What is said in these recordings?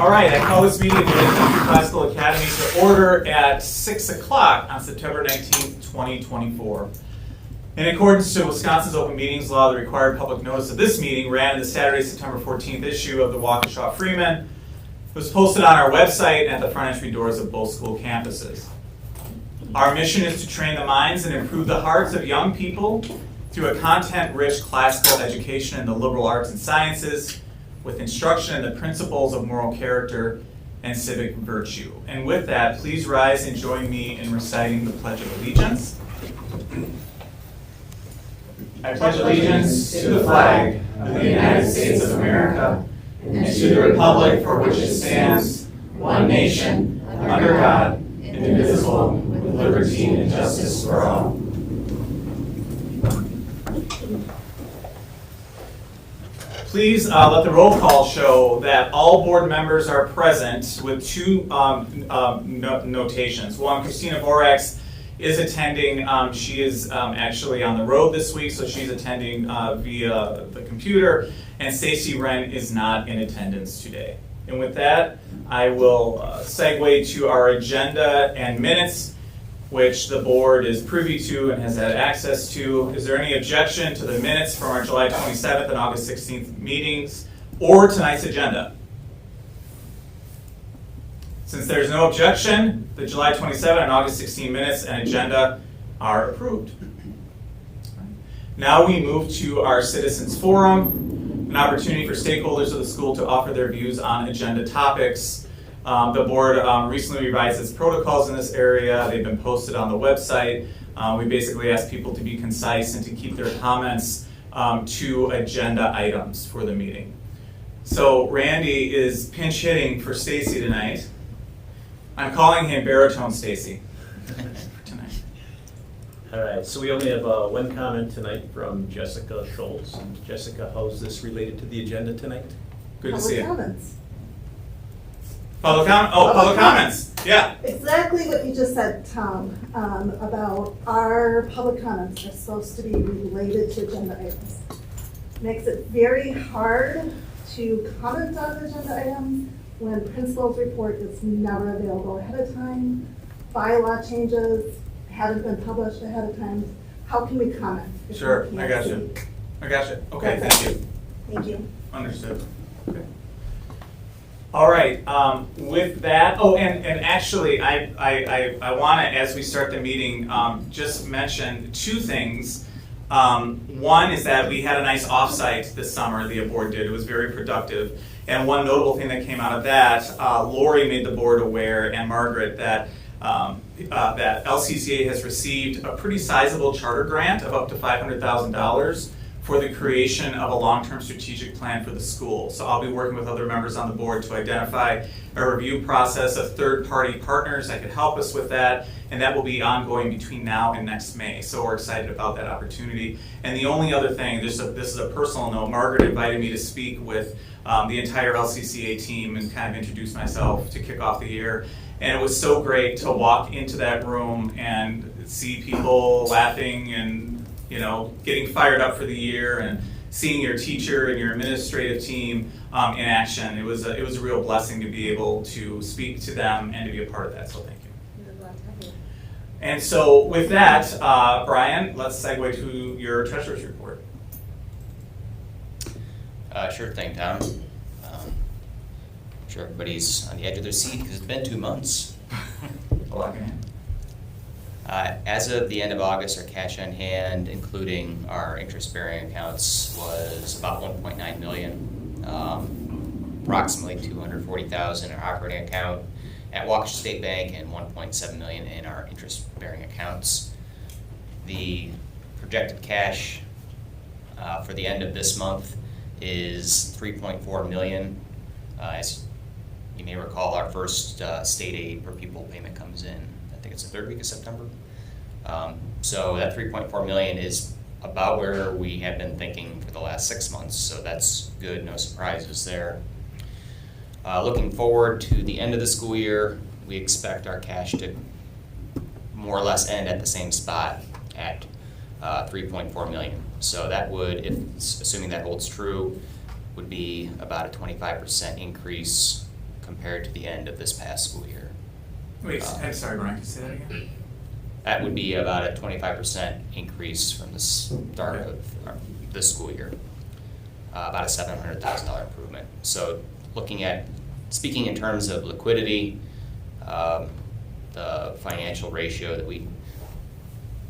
All right, I call this meeting of the Country Classical Academy to order at 6 o'clock on September 19th, 2024. In accordance to Wisconsin's Open Meetings Law, the required public notice of this meeting ran in the Saturday, September 14th issue of the Waukesha Freeman. It was posted on our website at the front entry doors of both school campuses. Our mission is to train the minds and improve the hearts of young people through a content-rich classical education in the liberal arts and sciences, with instruction in the principles of moral character and civic virtue. And with that, please rise and join me in reciting the Pledge of Allegiance. I pledge allegiance to the flag of the United States of America and to the republic for which it stands, one nation, under God, indivisible, with liberty and justice for all. Please let the roll call show that all board members are present with two notations. One, Christina Vorax is attending. She is actually on the road this week, so she's attending via the computer. And Stacy Wren is not in attendance today. And with that, I will segue to our agenda and minutes, which the board is privy to and has had access to. Is there any objection to the minutes from our July 27th and August 16th meetings or tonight's agenda? Since there's no objection, the July 27 and August 16 minutes and agenda are approved. Now we move to our Citizens Forum, an opportunity for stakeholders of the school to offer their views on agenda topics. The board recently revised its protocols in this area. They've been posted on the website. We basically ask people to be concise and to keep their comments to agenda items for the meeting. So Randy is pinch hitting for Stacy tonight. I'm calling him Baritone Stacy tonight. All right, so we only have one comment tonight from Jessica Schultz. Jessica, how's this related to the agenda tonight? Good to see you. Comments. Public comments. Yeah. Exactly what you just said, Tom, about our public comments are supposed to be related to agenda items. Makes it very hard to comment on agenda items when principal's report is never available ahead of time, bylaw changes haven't been published ahead of time. How can we comment? Sure, I got you. Okay, thank you. Thank you. Understood. Okay. All right. With that, and actually, I want to, as we start the meeting, just mention two things. One is that we had a nice offsite this summer. The board did. It was very productive. And one notable thing that came out of that, Lori made the board aware, and Margaret, that LCCA has received a pretty sizable charter grant of up to $500,000 for the creation of a long-term strategic plan for the school. So I'll be working with other members on the board to identify a review process of third-party partners that could help us with that, and that will be ongoing between now and next May. So we're excited about that opportunity. And the only other thing, this is a personal note, Margaret invited me to speak with the entire LCCA team and kind of introduce myself to kick off the year. And it was so great to walk into that room and see people laughing and getting fired up for the year, and seeing your teacher and your administrative team in action. It was a real blessing to be able to speak to them and to be a part of that. So thank you. And so with that, Brian, let's segue to your treasurer's report. Sure thing, Tom. I'm sure everybody's on the edge of their seat because it's been 2 months. A lot can happen. As of the end of August, our cash on hand, including our interest-bearing accounts, was about $1.9 million. Approximately $240,000 in our operating account at Waukesha State Bank, and $1.7 million in our interest-bearing accounts. The projected cash for the end of this month is $3.4 million. As you may recall, our first state aid per pupil payment comes in, I think it's the third week of September. So that $3.4 million is about where we have been thinking for the last 6 months, so that's good, no surprises there. Looking forward to the end of the school year, we expect our cash to more or less end at the same spot at $3.4 million. So that would, assuming that holds true, would be about a 25% increase compared to the end of this past school year. Wait, I'm sorry, Brian, can you say that again? That would be about a 25% increase from the start of this school year. About a $700,000 improvement. So speaking in terms of liquidity, the financial ratio that we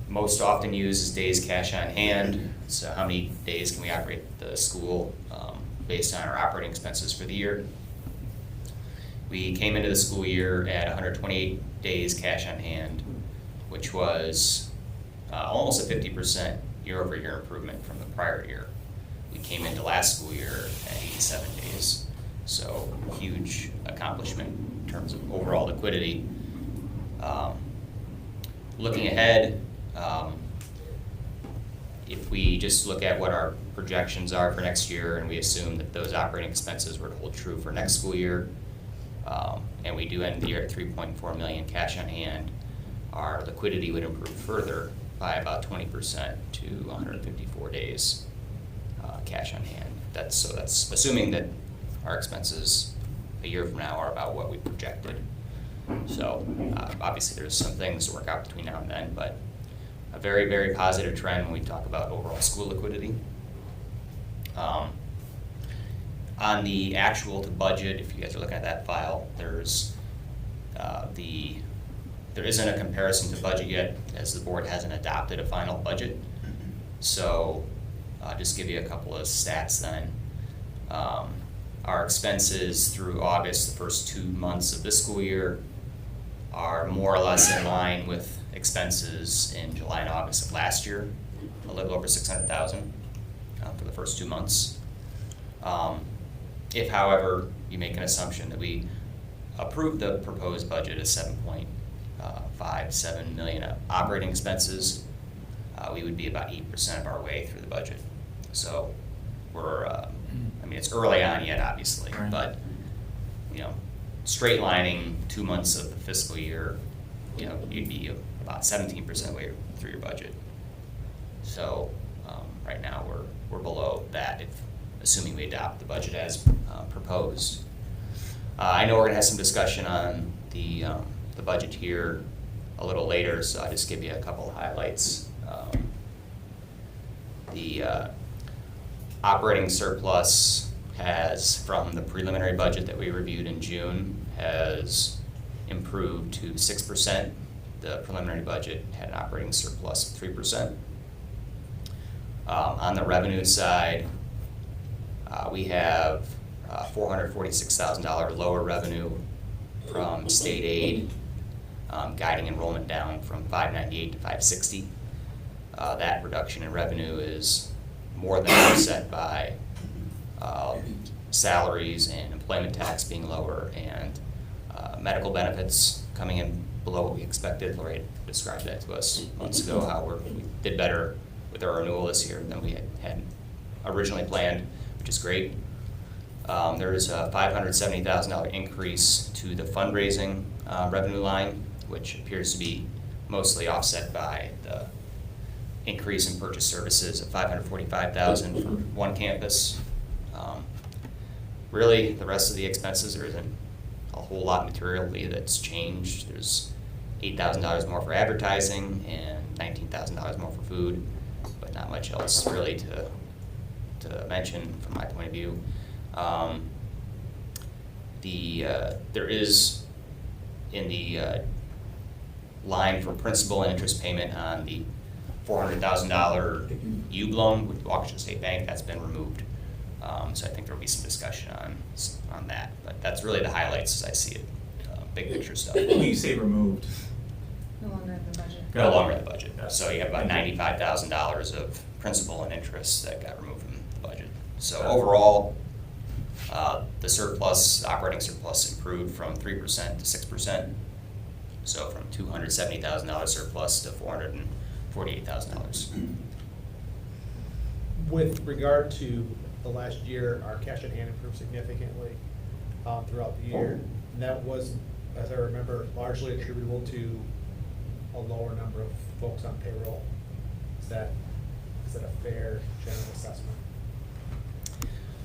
most often use is days cash on hand. So how many days can we operate the school based on our operating expenses for the year? We came into the school year at 128 days cash on hand, which was almost a 50% year-over-year improvement from the prior year. We came into last school year at 87 days, so huge accomplishment in terms of overall liquidity. Looking ahead, if we just look at what our projections are for next year and we assume that those operating expenses were to hold true for next school year, and we do end the year at 3.4 million cash on hand, our liquidity would improve further by about 20% to 154 days cash on hand. That's assuming that our expenses a year from now are about what we projected. So obviously there's some things to work out between now and then, but a very, very positive trend when we talk about overall school liquidity. On the actual to budget, if you guys are looking at that file, there isn't a comparison to budget yet, as the board hasn't adopted a final budget. So I'll just give you a couple of stats then. Our expenses through August, the first 2 months of this school year, are more or less in line with expenses in July and August of last year, a little over $600,000 for the first 2 months. If, however, you make an assumption that we approve the proposed budget of $7.57 million operating expenses, we would be about 8% of our way through the budget. So we're, it's early on yet, obviously, Right. but straight lining 2 months of the fiscal year, you'd be about 17% way through your budget. So right now we're below that, assuming we adopt the budget as proposed. I know we're gonna have some discussion on the budget here a little later, so I'll just give you a couple of highlights. The operating surplus from the preliminary budget that we reviewed in June, has improved to 6%. The preliminary budget had an operating surplus of 3%. On the revenue side, we have $446,000 lower revenue from state aid, guiding enrollment down from 598 to 560. That reduction in revenue is more than offset by salaries and employment tax being lower, and medical benefits coming in below what we expected. Lori described that to us months ago, how we did better with our renewal this year than we had originally planned, which is great. There is a $570,000 increase to the fundraising revenue line, which appears to be mostly offset by the increase in purchase services of $545,000 for one campus. Really, the rest of the expenses, there isn't a whole lot materially that's changed. There's $8,000 more for advertising and $19,000 more for food, but not much else really to mention from my point of view. There is in the line for principal and interest payment on the $400,000 UB loan with Waukesha State Bank, that's been removed. So I think there'll be some discussion on that, but that's really the highlights as I see it, big picture stuff. When you say removed? No longer in the budget. No longer in the budget. So you have about $95,000 of principal and interest that got removed from the budget. So overall, the surplus, operating surplus, improved from 3% to 6%. So from $270,000 surplus to $448,000. With regard to the last year, our cash at hand improved significantly throughout the year. And that was, as I remember, largely attributable to a lower number of folks on payroll. Is that a fair general assessment?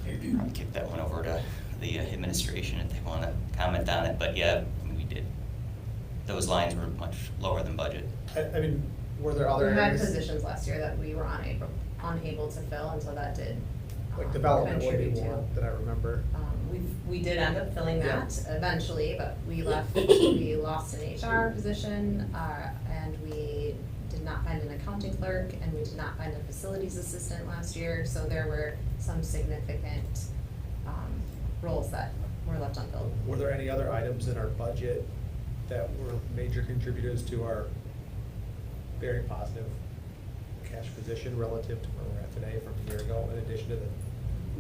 I'll kick that one over to the administration if they want to comment on it, but yeah, we did. Those lines were much lower than budget. I mean, were there other We had areas? positions last year that we were unable to fill, and so that did. Like development would be contribute to. one that I remember. We did end up filling Yeah. that eventually, but we lost an HR position, and we did not find an accounting clerk, and we did not find a facilities assistant last year, so there were some significant, roles that were left unfilled. Were there any other items in our budget that were major contributors to our very positive cash position relative to where we're at today from a year ago, in addition to the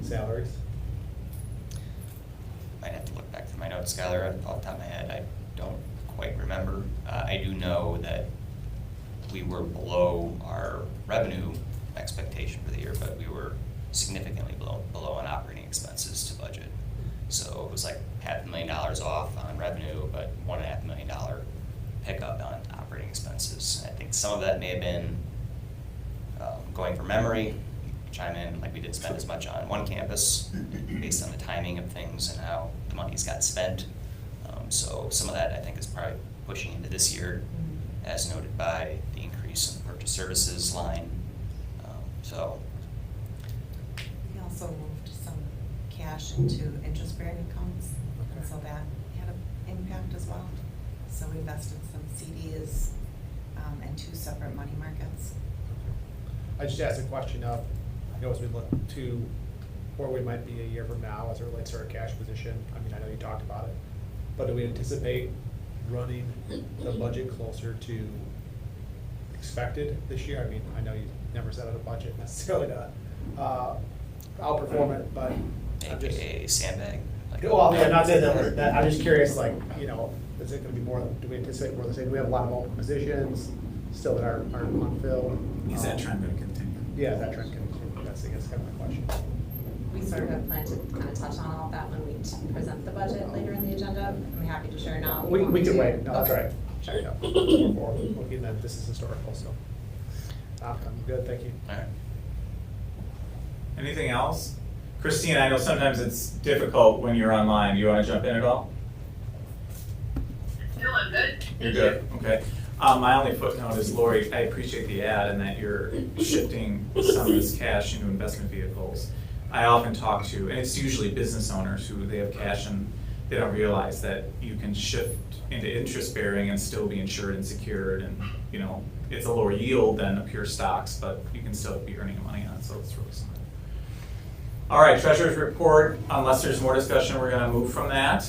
salaries? Might have to look back through my notes, Skylar, off the top of my head, I don't quite remember. I do know that we were below our revenue expectation for the year, but we were significantly below on operating expenses to budget. So it was like $500,000 off on revenue, but $1.5 million pickup on operating expenses. I think some of that may have been going from memory, chime in, like we didn't spend as much on one campus based on the timing of things and how the monies got spent. So some of that I think is probably pushing into this year, as noted by the increase in the purchase services line. So We also moved some cash into interest-bearing accounts, and so that had an impact as well. So we invested some CDs and 2 separate money markets. I just asked a question of, I know as we look to where we might be a year from now as it relates to our cash position, I mean, I know you talked about it, but do we anticipate running the budget closer to expected this year? I mean, I know you never set out a budget necessarily to outperform it, but I'm just. AKA sandbag. Like, Well, yeah, not saying that, I'm just curious, like, you know, is it gonna be more, do we anticipate more the same? Do we have a lot of open positions still that are unfilled? Is that trend going to continue? Yeah, that trend can continue, that's, I guess, kind of my question. We sort of have planned to kind of touch on all of that when we present the budget later in the agenda. I'm happy to share now. if you We want can to. wait, no, that's all Okay. right. Sure. Yeah. More forward looking, then this is historical, so. I'm good, thank you. All right. Anything else? Christine, I know sometimes it's difficult when you're online. You want to jump in at all? No, I'm good. You're good, okay. My only footnote is, Lori, I appreciate the ad and that you're shifting some of this cash into investment vehicles. I often talk to, and it's usually business owners who they have cash and they don't realize that you can shift into interest bearing and still be insured and secured, and, you know, it's a lower yield than a pure stocks, but you can still be earning money on it, so it's really smart. All right, treasurer's report, unless there's more discussion, we're gonna move from that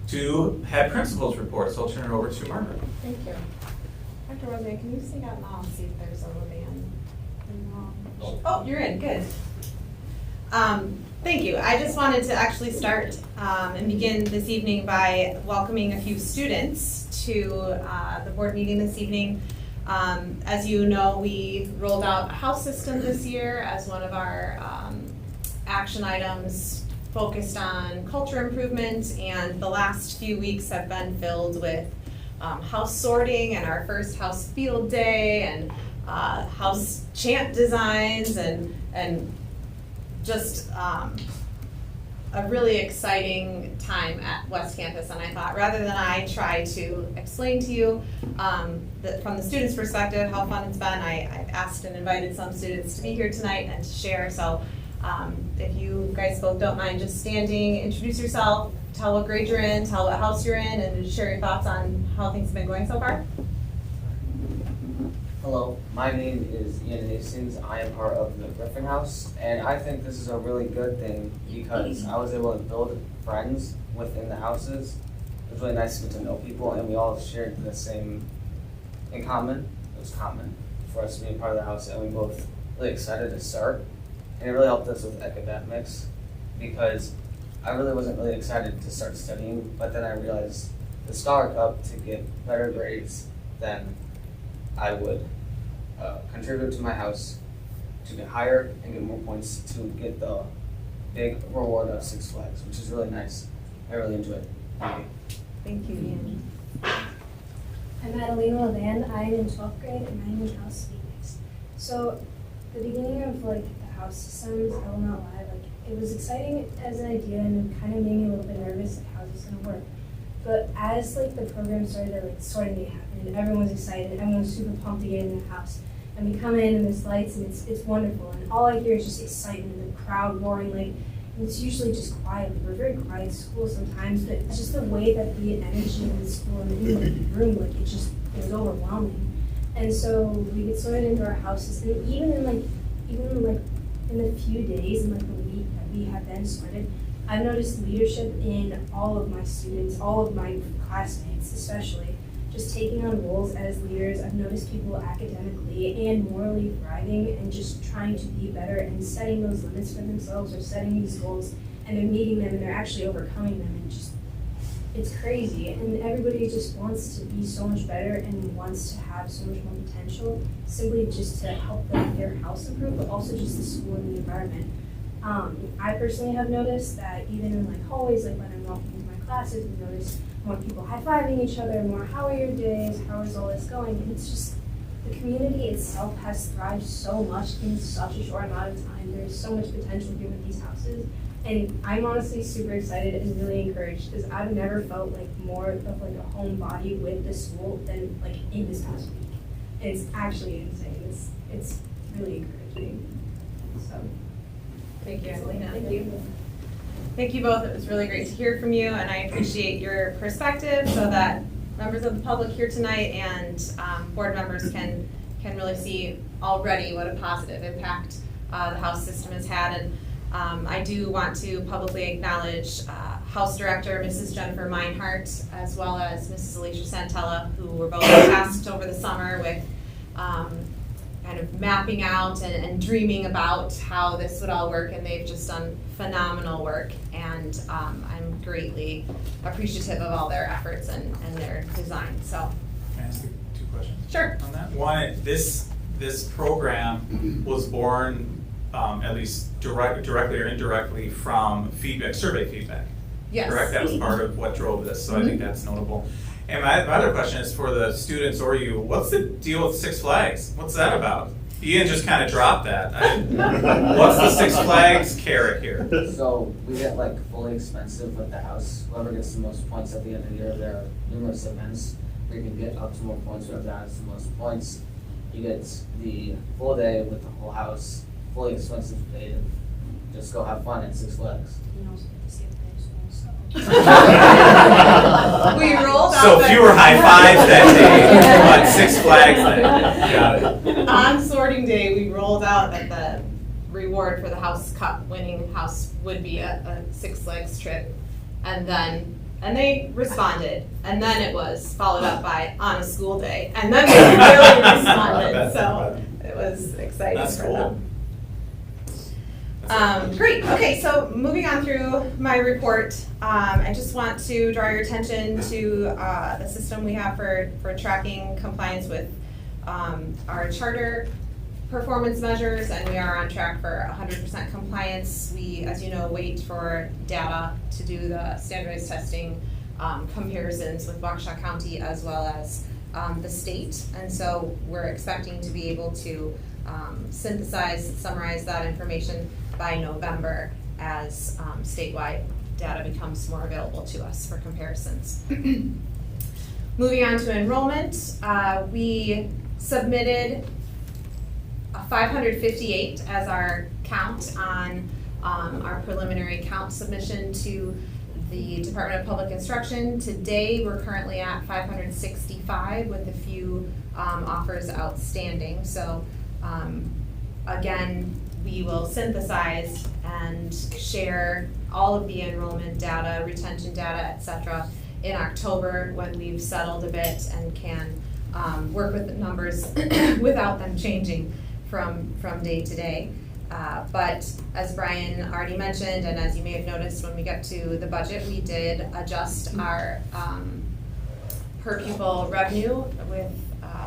to head principal's report, so I'll turn it over to Margaret. Thank you. Dr. Rosemary, can you sing out now and see if there's a band? Oh, you're in, good. Thank you. I just wanted to actually start and begin this evening by welcoming a few students to the board meeting this evening. As you know, we rolled out a house system this year as one of our action items focused on culture improvement, and the last few weeks have been filled with house sorting and our first house field day and house chant designs and just a really exciting time at West Campus. And I thought, rather than I try to explain to you that from the students' perspective how fun it's been, I've asked and invited some students to be here tonight and to share. So if you guys both don't mind just standing, introduce yourself, tell what grade you're in, tell what house you're in, and share your thoughts on how things have been going so far. Hello, my name is Ian Hastings. I am part of the Griffin House, and I think this is a really good thing because I was able to build friends within the houses. It was really nice to get to know people, and we all shared the same in common. It was common for us to be a part of the house, and we both really excited to start. And it really helped us with academics because I really wasn't really excited to start studying, but then I realized the Scholar Cup to get better grades than I would contribute to my house to get higher and get more points to get the big reward of 6 Flags, which is really nice. I really enjoyed it. Thank you. Thank you, Ian. I'm Adelina Levan. I'm in 12th grade and I'm in House Phoenix. So the beginning of like the house systems, I will not lie, like, it was exciting as an idea and it kind of made me a little bit nervous, like, how's this gonna work? But as, like, the program started to, like, sort of happen, and everyone's excited, and everyone's super pumped to get in the house. And we come in and there's lights and it's wonderful, and all I hear is just excitement and the crowd roaring, like, and it's usually just quiet. We're a very quiet school sometimes, but it's just the way that the energy in the school and in the room, like, it was overwhelming. And so we get sorted into our houses, and even in the few days in, like, the week that we have been sorted, I've noticed leadership in all of my students, all of my classmates especially, just taking on roles as leaders. I've noticed people academically and morally thriving and just trying to be better and setting those limits for themselves or setting these goals, and they're meeting them and they're actually overcoming them, and just, it's crazy. And everybody just wants to be so much better and wants to have so much more potential, simply just to help their house improve, but also just the school and the environment. I personally have noticed that even in, like, hallways, like when I'm walking into my classes, we notice more people high-fiving each other, more how are your days, how is all this going? And it's just, the community itself has thrived so much in such a short amount of time. There's so much potential here with these houses. And I'm honestly super excited and really encouraged, because I've never felt like more of, like, a home body with the school than, like, in this past week. And it's actually insane. It's really encouraging. So. Thank you, Angelina. Thank you. Thank you both. It was really great to hear from you, and I appreciate your perspective so that members of the public here tonight and board members can really see already what a positive impact the House system has had. And I do want to publicly acknowledge House Director Mrs. Jennifer Meinhardt, as well as Mrs. Alicia Santella, who were both tasked over the summer with kind of mapping out and dreaming about how this would all work, and they've just done phenomenal work, and I'm greatly appreciative of all their efforts and their design. So, Can I ask you 2 questions? Sure. On that? One, this program was born at least directly or indirectly from survey feedback. Yes. Correct? That was part of what drove this, so I think that's notable. And my other question is for the students or you, what's the deal with Six Flags? What's that about? Ian just kind of dropped that. What's the Six Flags carrot here? So we get like fully expensive with the house. Whoever gets the most points at the end of the year, there are numerous events where you can get up to more points. Whoever has the most points, you get the full day with the whole house, fully expensive paid, and just go have fun at Six Flags. You also get to skip day school, so. We rolled out So the- fewer high fives that day, but Six Flags then. Got it. On sorting day, we rolled out that the reward for the House Cup winning house would be a Six Flags trip, and they responded, and then it was followed up by on a school day, and then they really responded. So it was exciting That's for cool. them. Great. Okay, so moving on through my report, I just want to draw your attention to the system we have for tracking compliance with our charter performance measures, and we are on track for 100% compliance. We, as you know, wait for data to do the standardized testing comparisons with Waukesha County as well as the state, and so we're expecting to be able to summarize that information by November as statewide data becomes more available to us for comparisons. Moving on to enrollment, we submitted 558 as our count on our preliminary count submission to the Department of Public Instruction. Today, we're currently at 565 with a few offers outstanding. So again, we will synthesize and share all of the enrollment data, retention data, et cetera, in October when we've settled a bit and can work with the numbers without them changing from day to day. But as Brian already mentioned, and as you may have noticed when we get to the budget, we did adjust our per pupil revenue with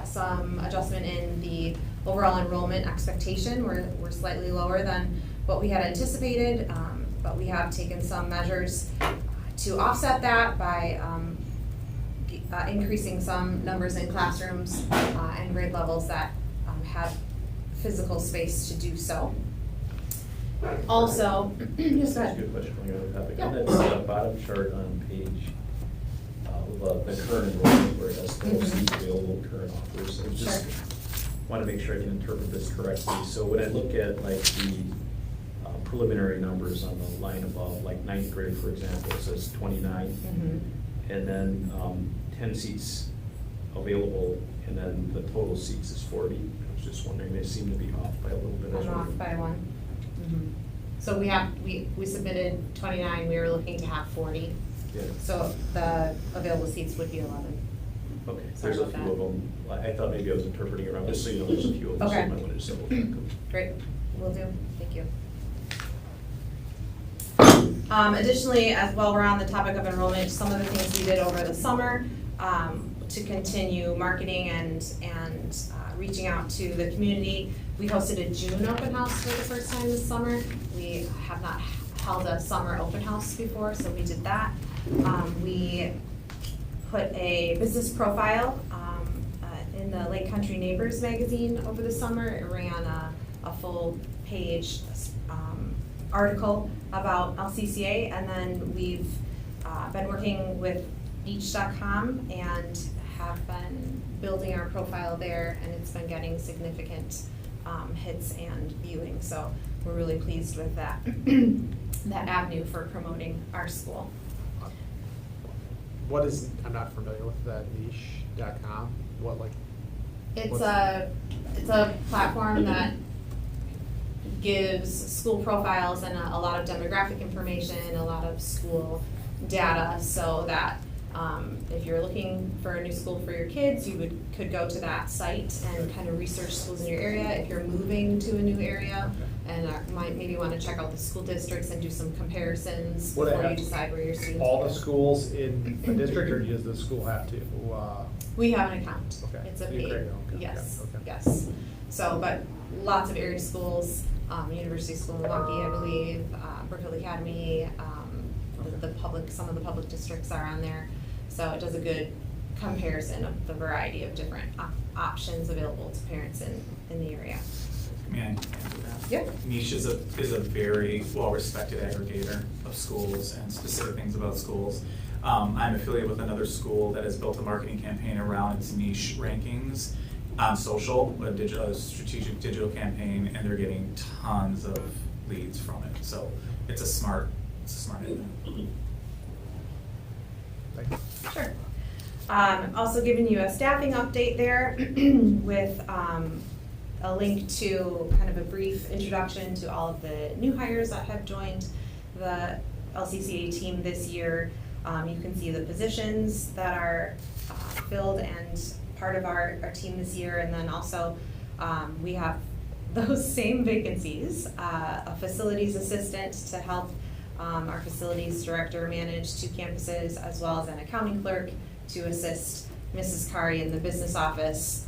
some adjustment in the overall enrollment expectation. We're slightly lower than what we had anticipated, but we have taken some measures to offset that by increasing some numbers in classrooms and grade levels that have physical space to do so. Also, just go That's a ahead. good question on the other topic. Yeah. On that bottom chart on page, the current enrollment, where it has total seats available, current offers, I just want to make sure I can interpret this correctly. So when I look at like the preliminary numbers on the line above, like ninth grade, for example, it says 29, and then 10 seats available, and then the total seats is 40. I was just wondering, they seem to be off by a little bit. I'm off by one. So we submitted 29, we were looking to have 40. Yeah. So the available seats would be 11. Okay, Sorry there's a about few that. of them. I thought maybe I was interpreting it wrong, just so you know, there's a few of them, so I Okay. might want to just double check them. Great, will do, thank you. Additionally, as well, we're on the topic of enrollment, some of the things we did over the summer to continue marketing and reaching out to the community. We hosted a June open house for the first time this summer. We have not held a summer open house before, so we did that. We put a business profile in the Lake Country Neighbors magazine over the summer. It ran a full page article about LCCA, and then we've been working with beach.com and have been building our profile there, and it's been getting significant hits and viewing, so we're really pleased with that that avenue for promoting our school. What is, I'm not familiar with that niche.com, what like? It's a platform that gives school profiles and a lot of demographic information, a lot of school data, so that if you're looking for a new school for your kids, you could go to that site and kind of research schools in your area. If you're moving to a new area and might maybe want to check out the school districts and do some comparisons Would it before you have decide where your students all go. the schools in the district, or does the school have to? We have an account. Okay. It's a You paid, create your own account. yes, Okay. yes. So, but lots of area schools, University School in Milwaukee, I believe, Brookfield Academy, the public, some of the public districts are on there. So it does a good comparison of the variety of different options available to parents in the area. May I answer that? Yep. Niche is a very well-respected aggregator of schools and specific things about schools. I'm affiliated with another school that has built a marketing campaign around its niche rankings on social, a strategic digital campaign, and they're getting tons of leads from it. So it's a smart idea. Thank you. Sure. Also giving you a staffing update there with a link to kind of a brief introduction to all of the new hires that have joined the LCCA team this year. You can see the positions that are filled and part of our team this year, and then also we have those same vacancies, a facilities assistant to help our facilities director manage 2 campuses, as well as an accounting clerk to assist Mrs. Kari in the business office.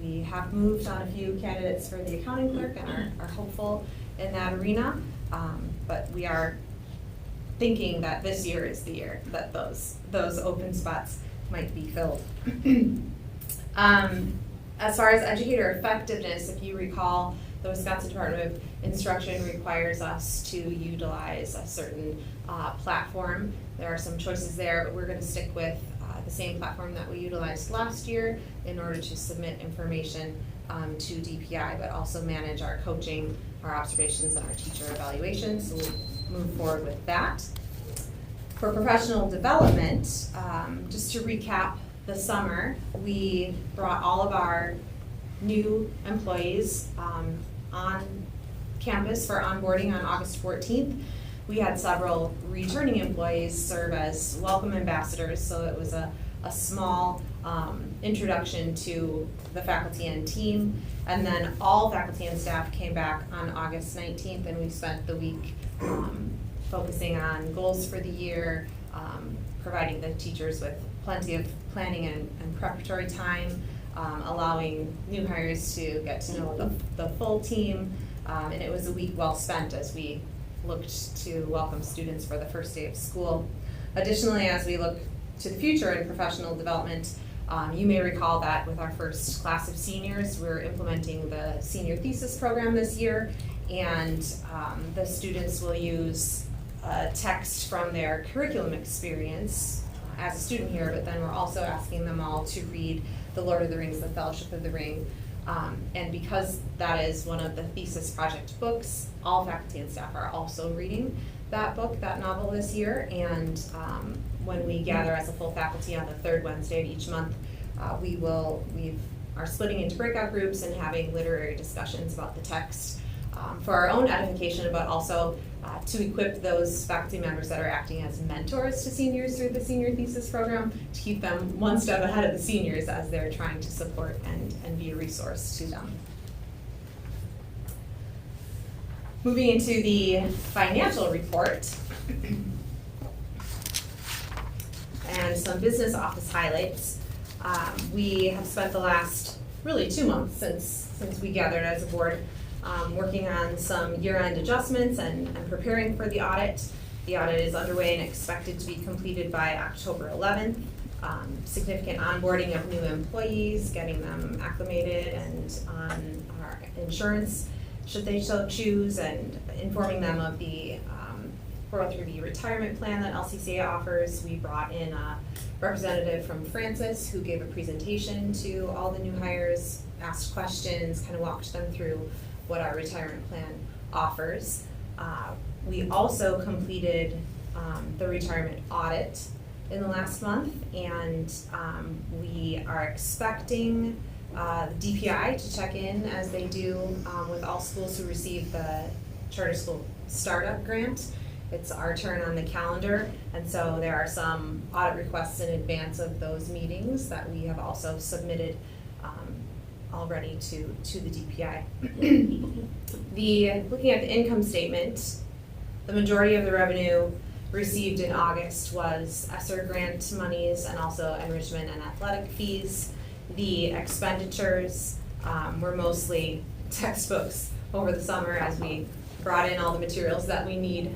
We have moved on a few candidates for the accounting clerk and are hopeful in that arena, but we are thinking that this year is the year that those open spots might be filled. As far as educator effectiveness, if you recall, the Wisconsin Department of Instruction requires us to utilize a certain platform. There are some choices there, but we're going to stick with the same platform that we utilized last year in order to submit information to DPI, but also manage our coaching, our observations, and our teacher evaluations. So we'll move forward with that. For professional development, just to recap the summer, we brought all of our new employees on campus for onboarding on August 14th. We had several returning employees serve as welcome ambassadors, so it was a small introduction to the faculty and team. And then all faculty and staff came back on August 19th, and we spent the week focusing on goals for the year, providing the teachers with plenty of planning and preparatory time, allowing new hires to get to know the full team, and it was a week well spent as we looked to welcome students for the first day of school. Additionally, as we look to the future in professional development, you may recall that with our first class of seniors, we're implementing the senior thesis program this year, And the students will use text from their curriculum experience as a student here, but then we're also asking them all to read The Lord of the Rings, The Fellowship of the Ring. And because that is one of the thesis project books, all faculty and staff are also reading that book, that novel this year. And when we gather as a full faculty on the third Wednesday of each month, we are splitting into breakout groups and having literary discussions about the text for our own edification, but also to equip those faculty members that are acting as mentors to seniors through the senior thesis program, to keep them one step ahead of the seniors as they're trying to support and be a resource to them. Moving into the financial report and some business office highlights. We have spent the last really 2 months since we gathered as a board working on some year-end adjustments and preparing for the audit. The audit is underway and expected to be completed by October 11th. Significant onboarding of new employees, getting them acclimated and on our insurance should they so choose, and informing them of the 403B retirement plan that LCCA offers. We brought in a representative from Francis who gave a presentation to all the new hires, asked questions, kind of walked them through what our retirement plan offers. We also completed the retirement audit in the last month, and we are expecting DPI to check in as they do with all schools who receive the Charter School Startup Grant. It's our turn on the calendar, and so there are some audit requests in advance of those meetings that we have also submitted already to the DPI. Looking at the income statement, the majority of the revenue received in August was ESSER grant monies and also enrichment and athletic fees. The expenditures were mostly textbooks over the summer as we brought in all the materials that we need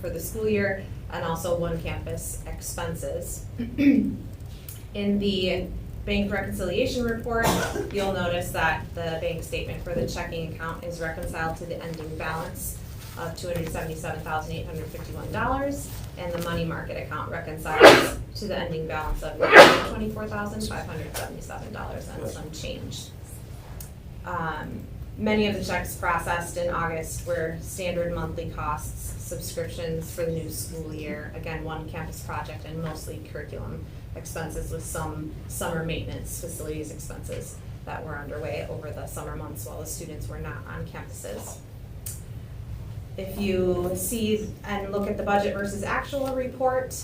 for the school year, and also one campus expenses. In the bank reconciliation report, you'll notice that the bank statement for the checking account is reconciled to the ending balance of $277,851, and the money market account reconciles to the ending balance of $24,577 and some change. Many of the checks processed in August were standard monthly costs, subscriptions for the new school year, again, one campus project, and mostly curriculum expenses with some summer maintenance facilities expenses that were underway over the summer months while the students were not on campuses. If you see and look at the budget versus actual report,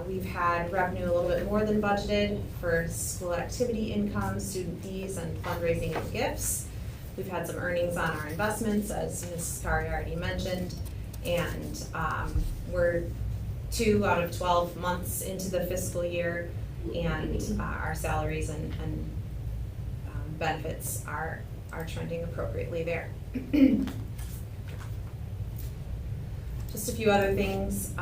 we've had revenue a little bit more than budgeted for school activity income, student fees, and fundraising and gifts. We've had some earnings on our investments, as Ms. Scari already mentioned, and we're 2 out of 12 months into the fiscal year, and our salaries and benefits are trending appropriately there. Just a few other things.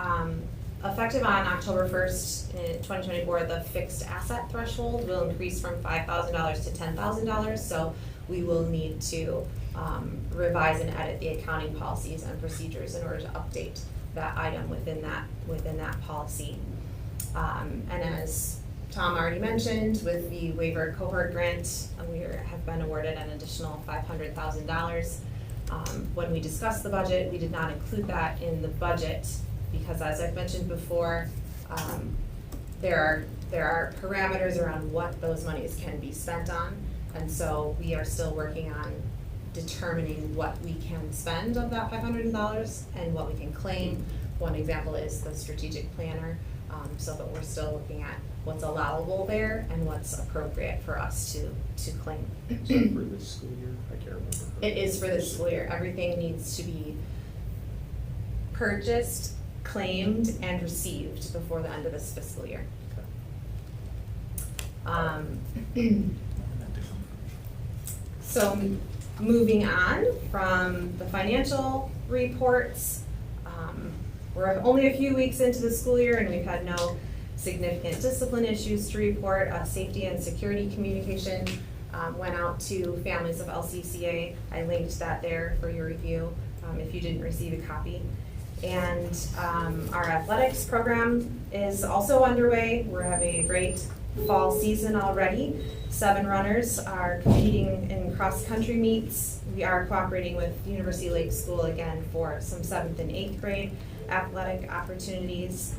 Effective on October 1st, in 2024, the fixed asset threshold will increase from $5,000 to $10,000, so we will need to revise and edit the accounting policies and procedures in order to update that item within that policy. And as Tom already mentioned, with the waiver cohort grant, we have been awarded an additional $500,000. When we discussed the budget, we did not include that in the budget because, as I've mentioned before, there are parameters around what those monies can be spent on, and so we are still working on determining what we can spend of that $500 and what we can claim. One example is the strategic planner, so that we're still looking at what's allowable there and what's appropriate for us to claim. Is that for this school year? I can't remember. It is for this school year. Everything needs to be purchased, claimed, and received before the end of this fiscal year. So moving on from the financial reports, we're only a few weeks into the school year and we've had no significant discipline issues to report. Safety and security communication went out to families of LCCA. I linked that there for your review. if you didn't receive a copy. And our athletics program is also underway. We're having a great fall season already. 7 runners are competing in cross-country meets. We are cooperating with University Lake School again for some 7th and 8th grade athletic opportunities.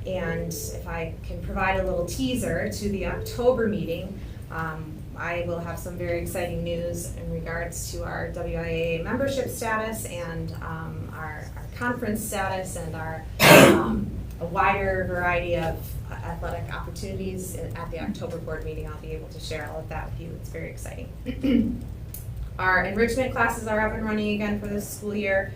And if I can provide a little teaser to the October meeting, I will have some very exciting news in regards to our WIAA membership status and our conference status and our a wider variety of athletic opportunities at the October board meeting. I'll be able to share all of that with you. It's very exciting. Our enrichment classes are up and running again for this school year,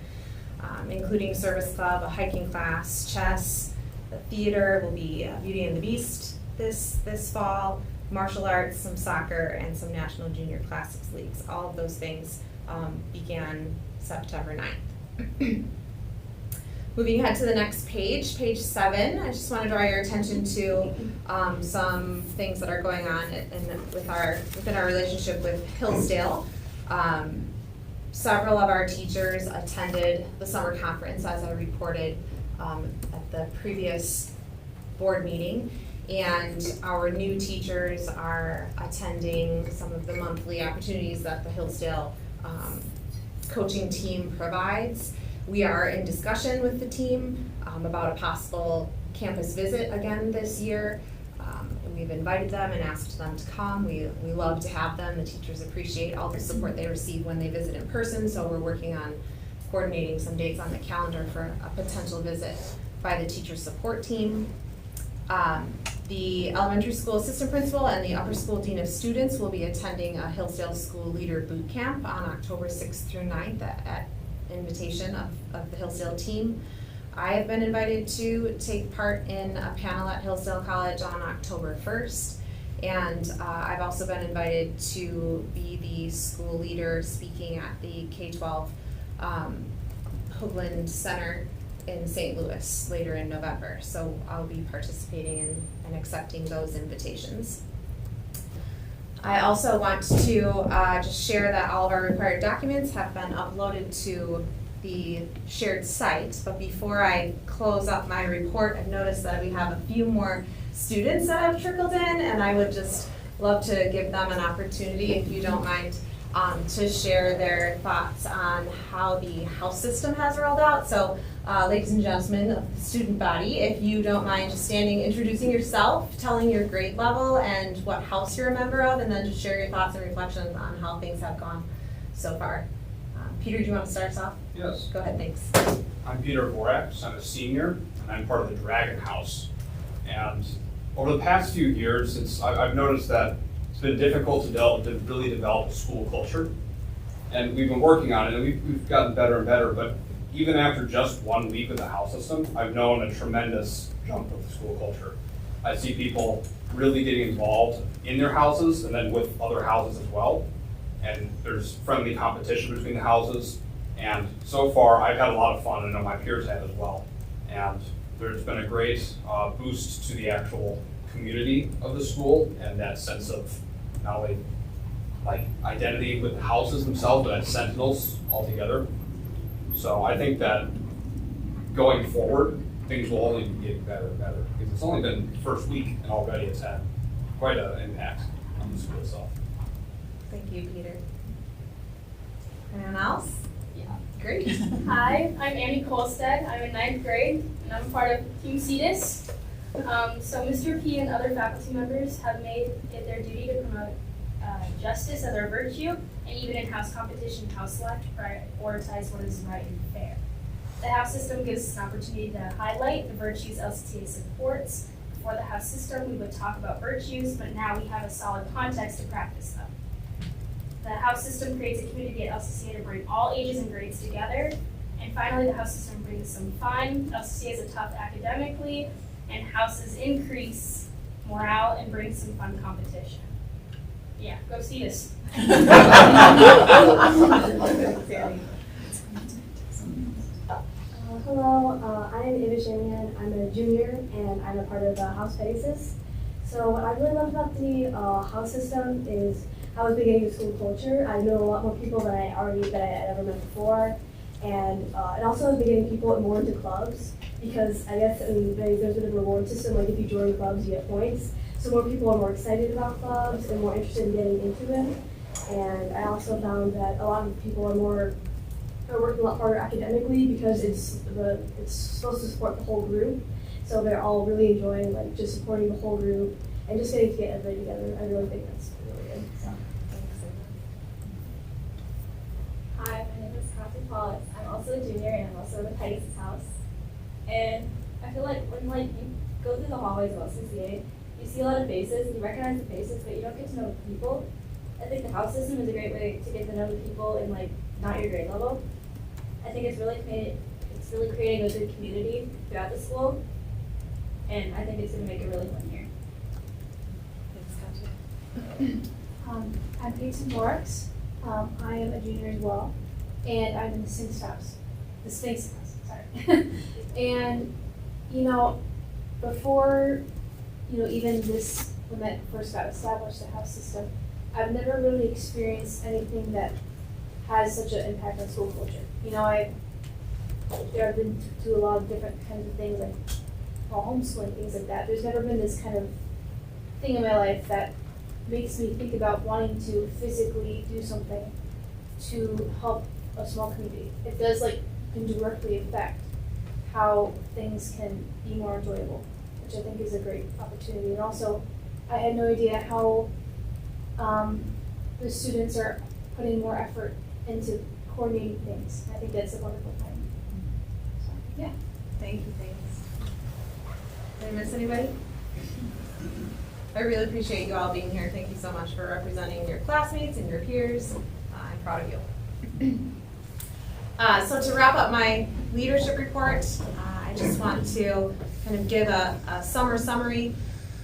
including service club, a hiking class, chess, the theater will be Beauty and the Beast this fall, martial arts, some soccer, and some national junior classics leagues. All of those things began September 9th. Moving ahead to the next page, page 7, I just want to draw your attention to some things that are going on within our relationship with Hillsdale. Several of our teachers attended the summer conference, as I reported at the previous board meeting, and our new teachers are attending some of the monthly opportunities that the Hillsdale coaching team provides. We are in discussion with the team about a possible campus visit again this year. We've invited them and asked them to come. We love to have them. The teachers appreciate all the support they receive when they visit in person, so we're working on coordinating some dates on the calendar for a potential visit by the teacher support team. The elementary school assistant principal and the upper school dean of students will be attending a Hillsdale School Leader Boot Camp on October 6th through 9th at invitation of the Hillsdale team. I have been invited to take part in a panel at Hillsdale College on October 1st, and I've also been invited to be the school leader speaking at the K-12 Hoagland Center in St. Louis later in November. So I'll be participating in and accepting those invitations. I also want to just share that all of our required documents have been uploaded to the shared site, but before I close up my report, I've noticed that we have a few more students that have trickled in, and I would just love to give them an opportunity, if you don't mind, to share their thoughts on how the house system has rolled out. So ladies and gentlemen of the student body, if you don't mind just standing, introducing yourself, telling your grade level and what house you're a member of, and then just share your thoughts and reflections on how things have gone so far. Peter, do you want to start us off? Yes. Go ahead, thanks. I'm Peter Vorax. I'm a senior, and I'm part of the Dragon House. And over the past few years, I've noticed that it's been difficult to really develop a school culture. And we've been working on it, and we've gotten better and better. But even after just 1 week with the house system, I've known a tremendous jump with the school culture. I see people really getting involved in their houses and then with other houses as well. And there's friendly competition between the houses. And so far, I've had a lot of fun, and I know my peers have as well. And there's been a great boost to the actual community of the school and that sense of not only like identity with the houses themselves, but as sentinels altogether. So I think that going forward, things will only be getting better and better, because it's only been the first week and already it's had quite an impact on the school itself. Thank you, Peter. Anyone else? Yeah. Great. Hi, I'm Annie Kolstad. I'm in 9th grade, and I'm part of Team CETUS. So Mr. P and other faculty members have made it their duty to promote justice as our virtue, and even in house competition, house select, prioritize what is right and fair. The house system gives us an opportunity to highlight the virtues LCCA supports. Before the house system, we would talk about virtues, but now we have a solid context to practice them. The house system creates a community at LCCA to bring all ages and grades together. And finally, the house system brings some fun. LCCA is tough academically, and houses increase morale and bring some fun competition. Yeah, go see us. Hello, I'm Ava Shanahan. I'm a junior, and I'm a part of the House Pegasus. So what I really love about the house system is how it's beginning of school culture. I know a lot more people than I had ever met before, And it also has been getting people more into clubs, because I guess there's been a reward system, like if you join clubs, you get points. So more people are more excited about clubs and more interested in getting into them. And I also found that a lot of people are working a lot harder academically, because it's supposed to support the whole group. So they're all really enjoying like just supporting the whole group and just getting to get everybody together. I really think that's really good. So. Hi, my name is Kathy Paulus. I'm also a junior and I'm also in Titus' house. And I feel like when you go through the hallways of LCCA, you see a lot of faces, you recognize the faces, but you don't get to know the people. I think the house system is a great way to get to know the people in not your grade level. I think it's really creating a good community throughout the school, and I think it's going to make a really fun year. Thanks, Katya. I'm Peyton Morris. I am a junior as well, and I'm in the Sphinx house. Sorry. And before even this, when that first got established, the house system, I've never really experienced anything that has such an impact on school culture. I've been to a lot of different kinds of things, like homeschooling, things like that. There's never been this kind of thing in my life that makes me think about wanting to physically do something to help a small community. It does can directly affect how things can be more enjoyable, which I think is a great opportunity. And also, I had no idea how the students are putting more effort into coordinating things. I think that's a wonderful thing. So, yeah. Thank you, thanks. Did I miss anybody? I really appreciate you all being here. Thank you so much for representing your classmates and your peers. I'm proud of you. So to wrap up my leadership report, I just want to kind of give a summer summary.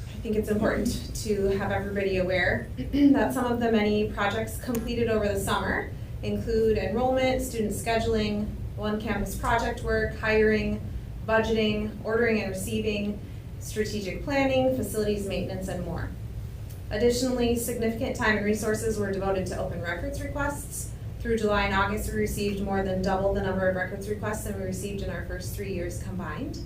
I think it's important to have everybody aware that some of the many projects completed over the summer include enrollment, student scheduling, on-campus project work, hiring, budgeting, ordering and receiving, strategic planning, facilities maintenance, and more. Additionally, significant time and resources were devoted to open records requests. Through July and August, we received more than double the number of records requests than we received in our first 3 years combined.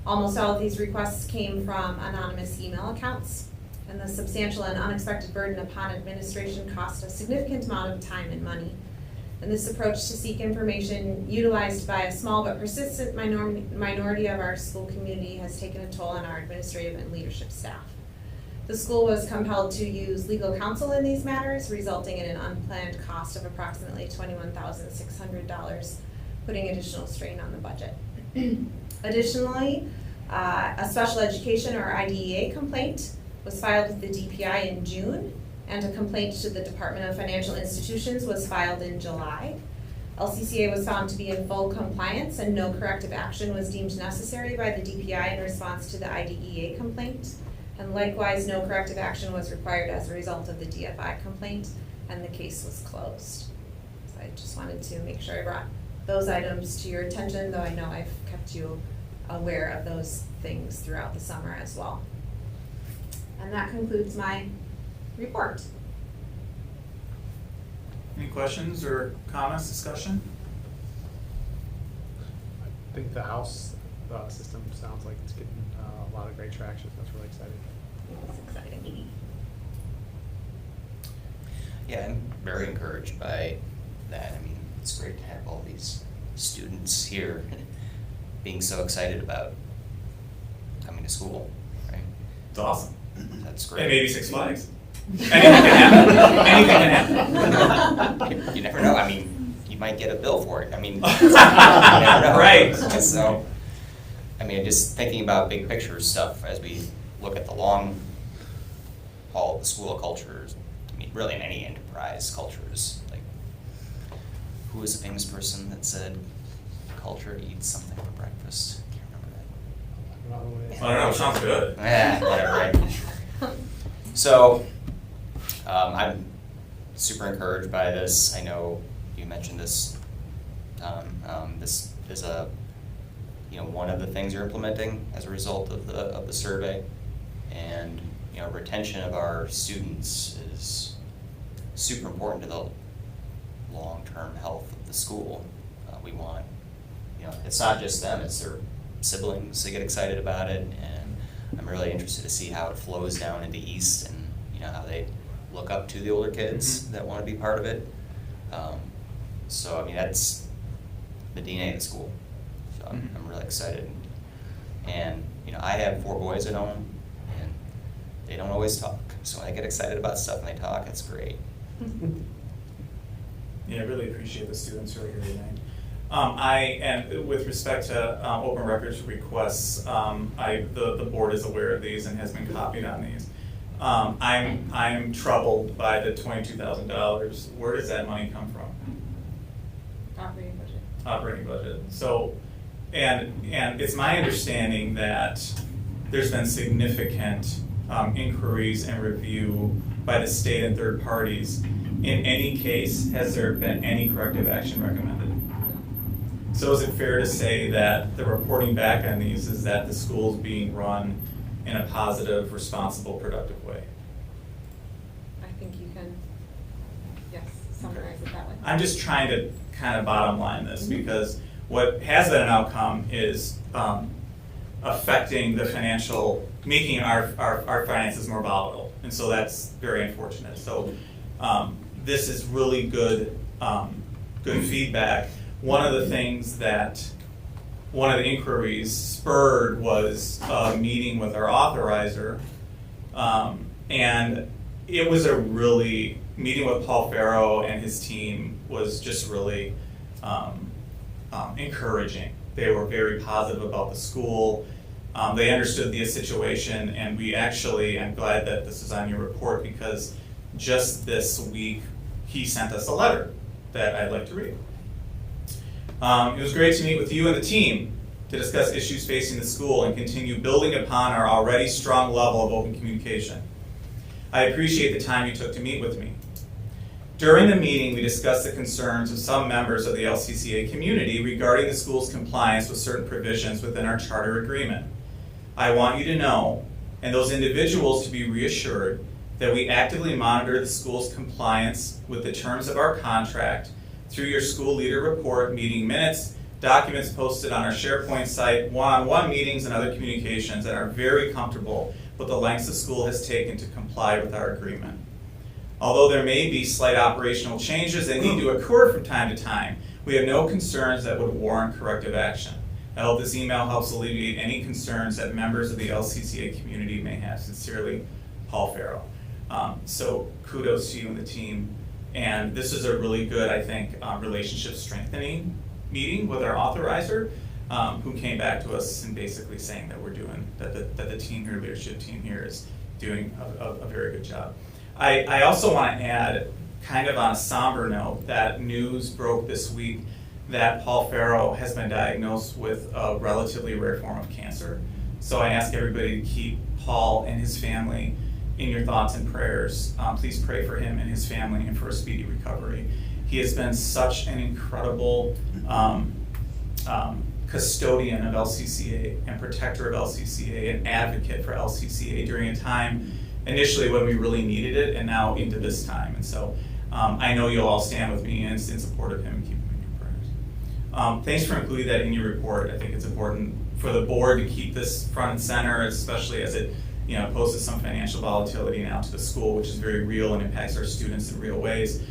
Almost all of these requests came from anonymous email accounts, and the substantial and unexpected burden upon administration cost a significant amount of time and money. And this approach to seek information, utilized by a small but persistent minority of our school community, has taken a toll on our administrative and leadership staff. The school was compelled to use legal counsel in these matters, resulting in an unplanned cost of approximately $21,600, putting additional strain on the budget. Additionally, a special education or IDEA complaint was filed with the DPI in June, and a complaint to the Department of Financial Institutions was filed in July. LCCA was found to be in full compliance, and no corrective action was deemed necessary by the DPI in response to the IDEA complaint. And likewise, no corrective action was required as a result of the DFI complaint, and the case was closed. So I just wanted to make sure I brought those items to your attention, though I know I've kept you aware of those things throughout the summer as well. And that concludes my report. Any questions or comments, discussion? I think the house system sounds like it's getting a lot of great traction. That's really exciting. It's exciting. Yeah, I'm very encouraged by that. I mean, it's great to have all these students here being so excited about coming to school, right? It's awesome. That's great. And maybe Six Flags. Anything can happen. You never know. I mean, you might get a bill for it. I mean, you never know. Right. So, I mean, just thinking about big picture stuff as we look at the long haul of the school of cultures. I mean, really in any enterprise, cultures. Like, who was a famous person that said, "Culture eats something for breakfast"? I can't remember that. I don't know. Sounds good. Yeah, whatever, right? So, I'm super encouraged by this. I know you mentioned this, Tom. This is one of the things you're implementing as a result of the survey, and retention of our students is super important to the long-term health of the school. we want, it's not just them, it's their siblings, they get excited about it, and I'm really interested to see how it flows down into East and, how they look up to the older kids that want to be part of it. So, I mean, that's the DNA of the school, so I'm really excited. And, I have 4 boys at home, and they don't always talk, so when I get excited about stuff and they talk, it's great. Yeah, I really appreciate the students who are here tonight. And with respect to open records requests, the board is aware of these and has been copied on these. I'm troubled by the $22,000. Where does that money come from? Operating budget. Operating budget. So, and it's my understanding that there's been significant inquiries and review by the state and third parties. In any case, has there been any corrective action recommended? So is it fair to say that the reporting back on these is that the school's being run in a positive, responsible, productive way? I think you can, yes, summarize it that way. I'm just trying to kind of bottom line this, because what has been an outcome is affecting the financial, making our finances more volatile. And so that's very unfortunate. So this is really good, good feedback. One of the things that one of the inquiries spurred was a meeting with our authorizer, and it was a really, meeting with Paul Farrow and his team was just really encouraging. They were very positive about the school. They understood the situation, and we actually, I'm glad that this is on your report, because just this week he sent us a letter that I'd like to read. It was great to meet with you and the team to discuss issues facing the school and continue building upon our already strong level of open communication. I appreciate the time you took to meet with me. During the meeting, we discussed the concerns of some members of the LCCA community regarding the school's compliance with certain provisions within our charter agreement. I want you to know, and those individuals to be reassured, that we actively monitor the school's compliance with the terms of our contract through your school leader report, meeting minutes, documents posted on our SharePoint site, one-on-one meetings, and other communications, and are very comfortable with the lengths the school has taken to comply with our agreement. Although there may be slight operational changes that need to occur from time to time, we have no concerns that would warrant corrective action. I hope this email helps alleviate any concerns that members of the LCCA community may have. Sincerely, Paul Farrow. So kudos to you and the team. And this is a really good, I think, relationship strengthening meeting with our authorizer, who came back to us and basically saying that we're doing, that the team here, leadership team here, is doing a very good job. I also want to add, kind of on a somber note, that news broke this week that Paul Farrow has been diagnosed with a relatively rare form of cancer. So I ask everybody to keep Paul and his family in your thoughts and prayers. Please pray for him and his family and for a speedy recovery. He has been such an incredible custodian of LCCA and protector of LCCA and advocate for LCCA during a time initially when we really needed it, and now into this time. And so I know you'll all stand with me in support of him and keep him in your prayers. Thanks for including that in your report. I think it's important for the board to keep this front and center, especially as it poses some financial volatility now to the school, which is very real and impacts our students in real ways.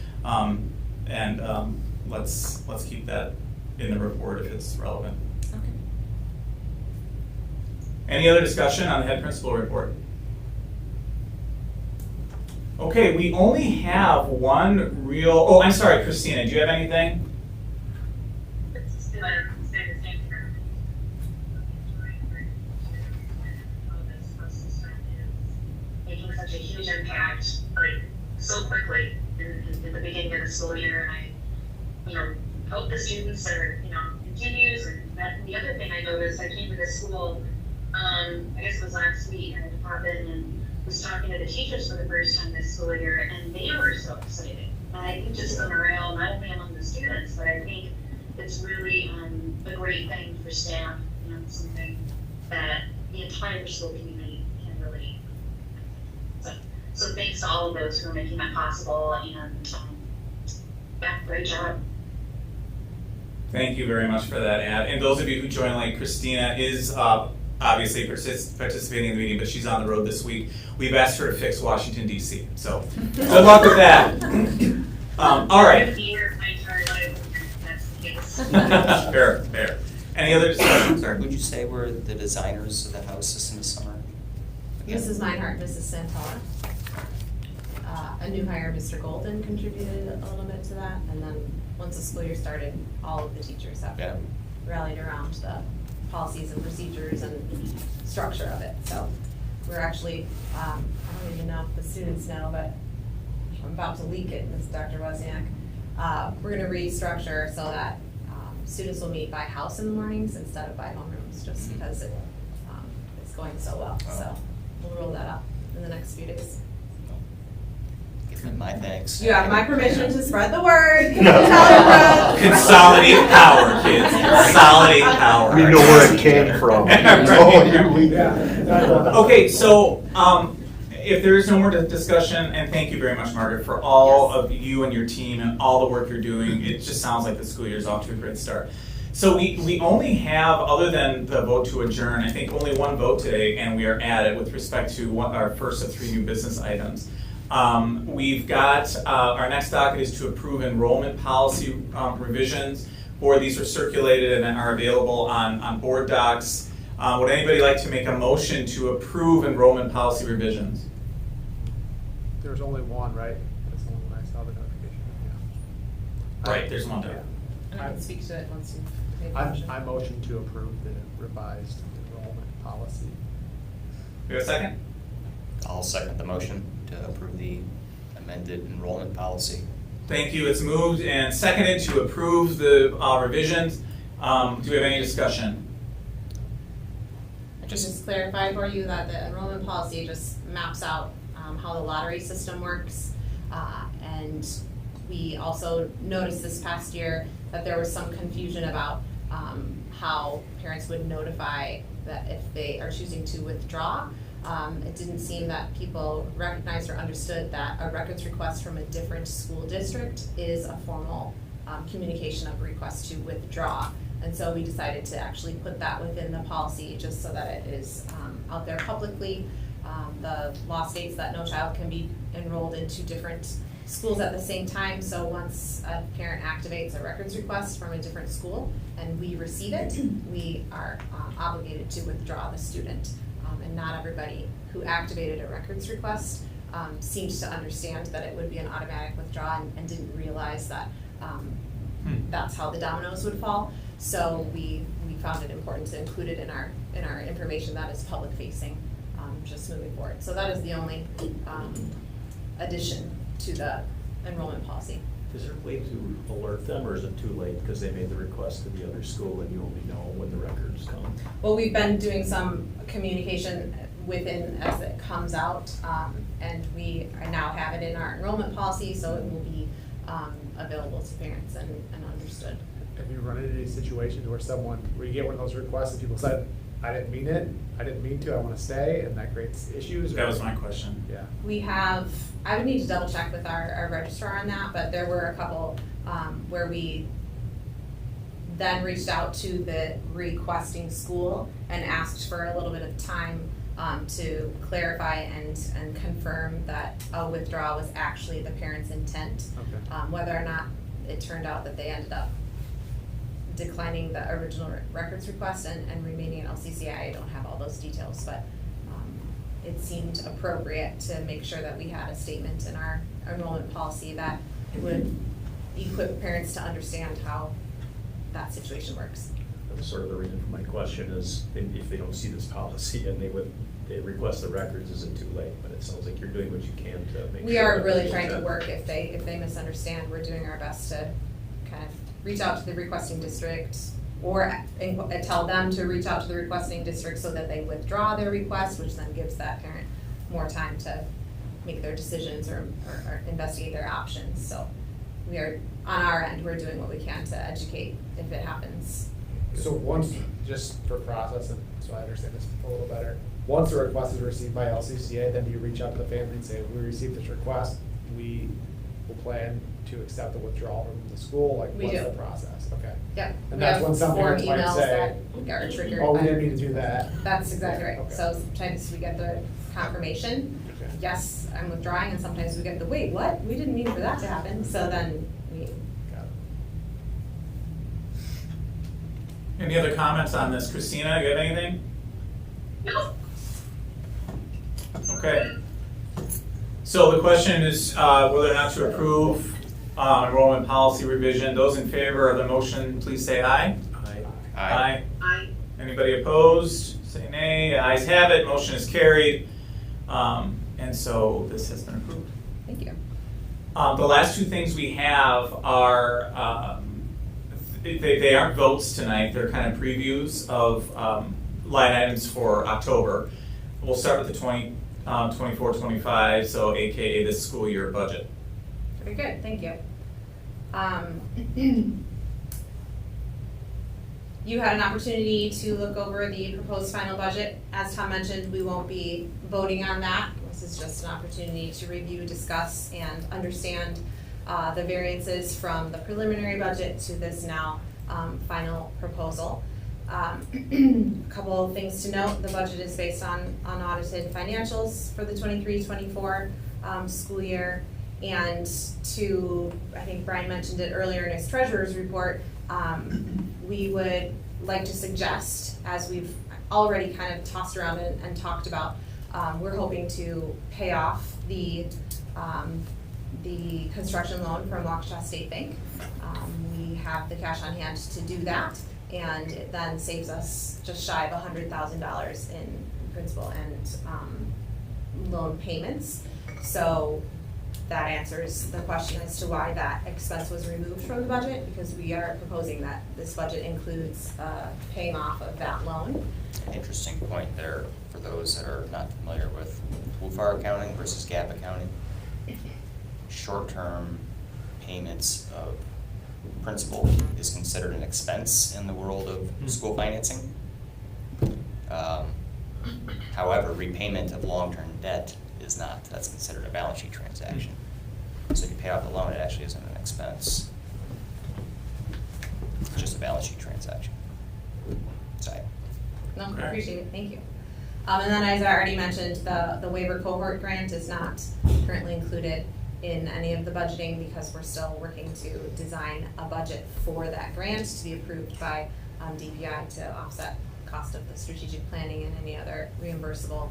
Let's keep that in the report if it's relevant. Okay. Any other discussion on the head principal report? Okay, we only have one real, oh, I'm sorry, Christina, do you have anything? Making such a huge impact, like, so quickly in the beginning of the school year, and I, hope the students are, continues. And the other thing I noticed, I came to the school, I guess it was last week, and I popped in and was talking to the teachers for the first time this school year, and they were so excited. And I think just the morale, not only among the students, but I think it's really a great thing for staff, something that the entire school community can really. So thanks to all of those who are making that possible, and yeah, great job. Thank you very much for that ad. And those of you who joined late, Christina is obviously participating in the meeting, but she's on the road this week. We've asked her to fix Washington, D.C. So good luck with that. All right. Fair. Any other discussion? Sorry. Would you say we're the designers of the house system this summer? Mrs. Meinhardt, Mrs. Santella. A new hire, Mr. Golden, contributed a little bit to that, and then once the school year started, all of the teachers have Yeah. rallied around the policies and procedures and structure of it. So we're actually, I don't even know if the students know, but I'm about to leak it, Ms. Dr. Wozniak. We're gonna restructure so that students will meet by house in the mornings instead of by homerooms, just because it's going so well. So we'll roll that up in the next few days. Give them my thanks. You have my permission to spread the word. Tell your friends. Consolidate power, kids. Consolidate power. We know where it came from. Okay, so if there is no more discussion, and thank you very much, Margaret, for all of you and your team and all the work you're doing. It just sounds like the school year is off to a great start. So we only have, other than the vote to adjourn, I think only one vote today, and we are at it with respect to our first of 3 new business items. We've got, our next docket is to approve enrollment policy revisions. Board, these are circulated and are available on board docs. Would anybody like to make a motion to approve enrollment policy revisions? There's only one, right? That's the one when I saw the notification, yeah. Right, there's one there. And I can speak to it once you've made the motion. I motion to approve the revised enrollment policy. We have a second? I'll second the motion to approve the amended enrollment policy. Thank you. It's moved and seconded to approve the revisions. Do we have any discussion? I just clarify for you that the enrollment policy just maps out how the lottery system works. And we also noticed this past year that there was some confusion about how parents would notify that if they are choosing to withdraw. It didn't seem that people recognized or understood that a records request from a different school district is a formal communication of request to withdraw. And so we decided to actually put that within the policy just so that it is out there publicly. The law states that no child can be enrolled in 2 different schools at the same time. So once a parent activates a records request from a different school and we receive it, we are obligated to withdraw the student. And not everybody who activated a records request seems to understand that it would be an automatic withdrawal and didn't realize that that's how the dominoes would fall. So we found it important to include it in our information that is public facing, just moving forward. So that is the only addition to the enrollment policy. Is there a way to alert them, or is it too late because they made the request to the other school and you only know when the records come? Well, we've been doing some communication within as it comes out, and we now have it in our enrollment policy, so it will be available to parents and understood. Have you run into any situations where you get one of those requests and people said, I didn't mean it, I didn't mean to, I want to stay, and that creates issues? That was my question. Yeah. We have, I would need to double check with our registrar on that, but there were a couple where we then reached out to the requesting school and asked for a little bit of time to clarify and confirm that a withdrawal was actually the parent's intent. Okay. Whether or not it turned out that they ended up declining the original records request and remaining in LCCA, I don't have all those details, but it seemed appropriate to make sure that we had a statement in our enrollment policy that would equip parents to understand how that situation works. That's sort of the reason for my question is, if they don't see this policy and they request the records, is it too late? But it sounds like you're doing what you can to make sure. We are that really they trying to get- work if they misunderstand. We're doing our best to kind of reach out to the requesting district or tell them to reach out to the requesting district so that they withdraw their request, which then gives that parent more time to make their decisions or investigate their options. So we are, on our end, we're doing what we can to educate if it happens. So once, just for process, and so I understand this a little better, once a request is received by LCCA, then do you reach out to the family and say, we received this request, we will plan to accept the withdrawal from the school? Like, We what's do. the process? Okay. Yep. And We that's have when some 4 parents might emails say, that are triggered. oh, we by- didn't mean to do that. That's exactly right. Okay. So sometimes we get the confirmation, Okay. yes, I'm withdrawing, and sometimes we get the, wait, what? We didn't mean for that to happen. So then we, Got it. Any other comments on this? Christina, you have anything? No. Okay. So the question is whether or not to approve enrollment policy revision. Those in favor of the motion, please say aye. Aye. I, Anybody opposed? Say nay. Ayes have it. Motion is carried. And so this has been approved. thank you. The last two things we have are, they aren't votes tonight, they're kind of previews of line items for October. We'll start with the 24-25, so AKA this school year budget. Very good, thank you. You had an opportunity to look over the proposed final budget. As Tom mentioned, we won't be voting on that. This is just an opportunity to review, discuss, and understand the variances from the preliminary budget to this now final proposal. A couple of things to note, the budget is based on unaudited financials for the 23-24 school year. And to, I think Brian mentioned it earlier in his treasurer's report, we would like to suggest, as we've already kind of tossed around and talked about, we're hoping to pay off the construction loan from Waukesha State Bank. We have the cash on hand to do that, and it then saves us just shy of $100,000 in principal and loan payments. So that answers the question as to why that expense was removed from the budget, because we are proposing that this budget includes paying off of that loan. Interesting point there for those that are not familiar with WUFAR accounting versus GAAP accounting. Short-term payments of principal is considered an expense in the world of school financing. However, repayment of long-term debt is not. That's considered a balance sheet transaction. So if you pay off the loan, it actually isn't an expense. It's just a balance sheet transaction. Sorry. No, Okay. appreciate it, thank you. And then as I already mentioned, the waiver cohort grant is not currently included in any of the budgeting because we're still working to design a budget for that grant to be approved by DPI to offset cost of the strategic planning and any other reimbursable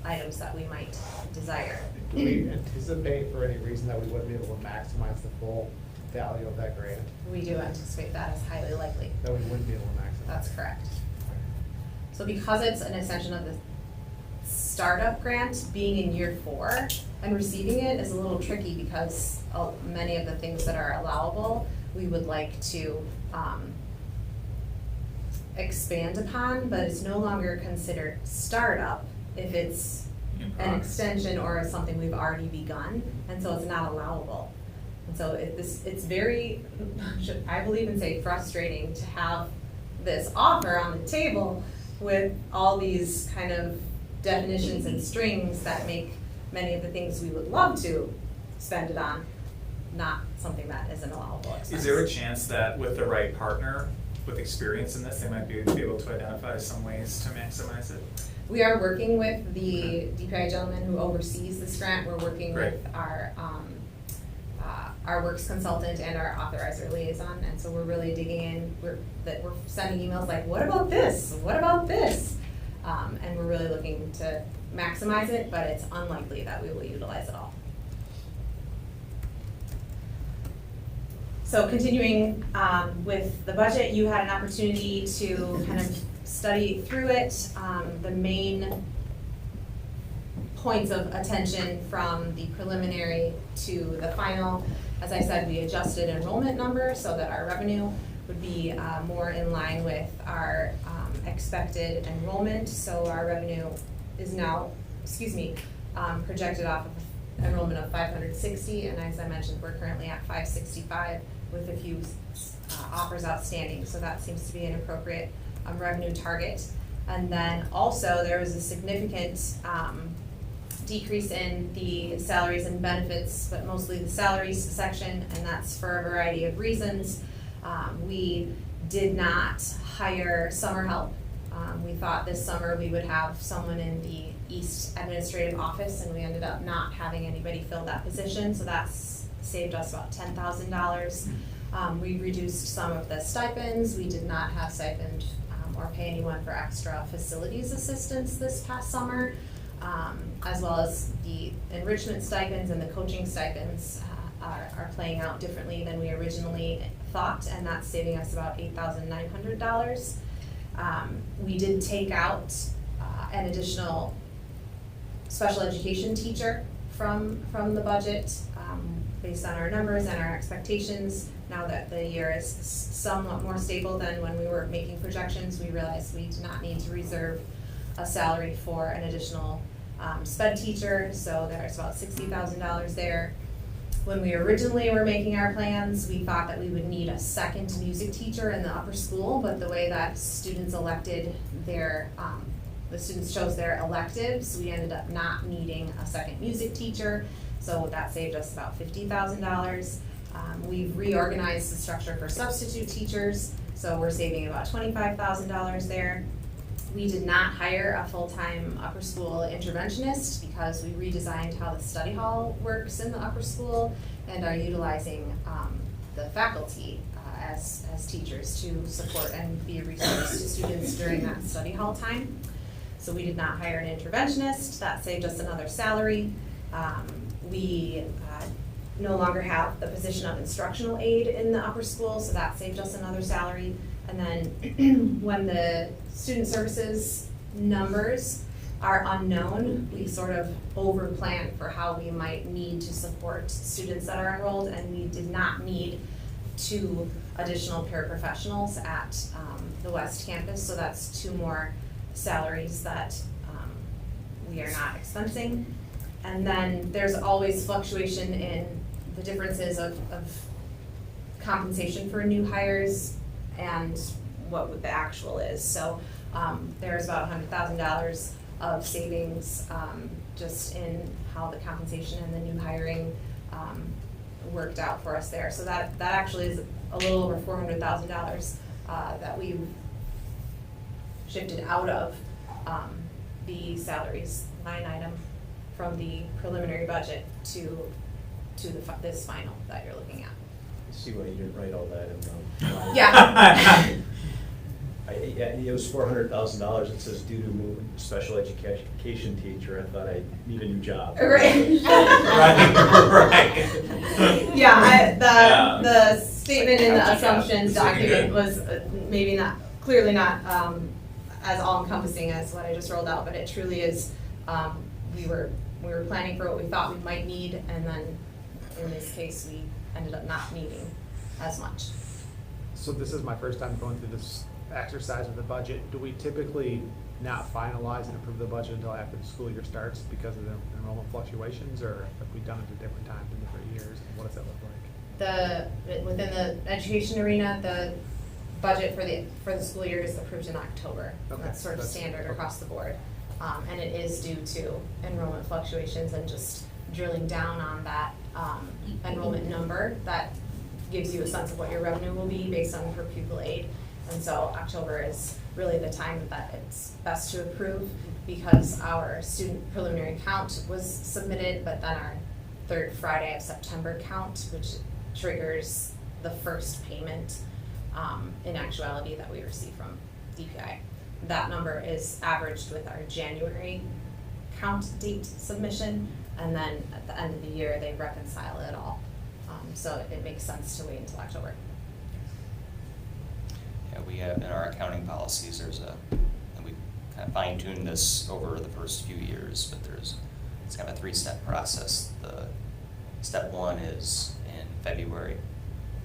items that we might desire. Do we anticipate for any reason that we wouldn't be able to maximize the full value of that grant? We do anticipate that as highly likely. That we wouldn't be able to maximize? That's correct. So because it's an extension of the startup grant, being in year 4 and receiving it is a little tricky because many of the things that are allowable, we would like to expand upon, but it's no longer considered startup if it's an extension or something we've already begun, and so it's not allowable. And so it's very, I believe and say frustrating to have this offer on the table with all these kind of definitions and strings that make many of the things we would love to spend it on not something that is an allowable expense. Is there a chance that with the right partner with experience in this, they might be able to identify some ways to maximize it? We are working with the DPI gentleman who oversees this grant. We're working with our works consultant and our authorizer liaison, and so we're really digging in. We're sending emails like, what about this? What about this? And we're really looking to maximize it, but it's unlikely that we will utilize it all. So continuing with the budget, you had an opportunity to kind of study through it. The main points of attention from the preliminary to the final, as I said, we adjusted enrollment numbers so that our revenue would be more in line with our expected enrollment. So our revenue is now, projected off of enrollment of 560, and as I mentioned, we're currently at 565 with a few offers outstanding. So that seems to be an appropriate revenue target. And then also there was a significant decrease in the salaries and benefits, but mostly the salaries section, and that's for a variety of reasons. We did not hire summer help. We thought this summer we would have someone in the East Administrative Office, and we ended up not having anybody fill that position, so that's saved us about $10,000. We reduced some of the stipends. We did not have stipend or pay anyone for extra facilities assistance this past summer, as well as the enrichment stipends and the coaching stipends are playing out differently than we originally thought, and that's saving us about $8,900. We did take out an additional special education teacher from the budget based on our numbers and our expectations. Now that the year is somewhat more stable than when we were making projections, we realized we do not need to reserve a salary for an additional sped teacher, so there's about $60,000 there. When we originally were making our plans, we thought that we would need a second music teacher in the upper school, but the way that students elected their, the students chose their electives, we ended up not needing a second music teacher, so that saved us about $50,000. We've reorganized the structure for substitute teachers, so we're saving about $25,000 there. We did not hire a full-time upper school interventionist because we redesigned how the study hall works in the upper school and are utilizing the faculty as teachers to support and be a resource to students during that study hall time. So we did not hire an interventionist. That saved us another salary. We no longer have the position of instructional aide in the upper school, so that saved us another salary. And then when the student services numbers are unknown, we sort of over-plan for how we might need to support students that are enrolled, and we did not need 2 additional paraprofessionals at the West Campus, so that's 2 more salaries that we are not expensing. And then there's always fluctuation in the differences of compensation for new hires and what the actual is. So there's about $100,000 of savings just in how the compensation and the new hiring worked out for us there. So that actually is a little over $400,000 that we shifted out of the salaries line item from the preliminary budget to this final that you're looking at. See why you didn't write all that in. Yeah. Yeah, it was $400,000. It says due to moving special education teacher. I thought I need a new job. Right. Right. Yeah, the statement in the assumptions document was clearly not as all encompassing as what I just rolled out, but it truly is. We were planning for what we thought we might need, and then in this case we ended up not needing as much. So this is my first time going through this exercise with the budget. Do we typically not finalize and approve the budget until after the school year starts because of the enrollment fluctuations, or have we done it at different times in different years? And what does that look like? Within the education arena, the budget for the school year is approved in October. Okay. That's sort of standard across the board. And it is due to enrollment fluctuations, and just drilling down on that enrollment number that gives you a sense of what your revenue will be based on per pupil aid. And so October is really the time that it's best to approve, because our student preliminary count was submitted, but then our 3rd Friday of September count, which triggers the first payment in actuality that we receive from DPI. That number is averaged with our January count date submission, and then at the end of the year they reconcile it all. So it makes sense to wait until October. Yeah, we have in our accounting policies, and we kind of fine-tuned this over the first few years, but it's kind of a 3-step process. The step 1 is in February.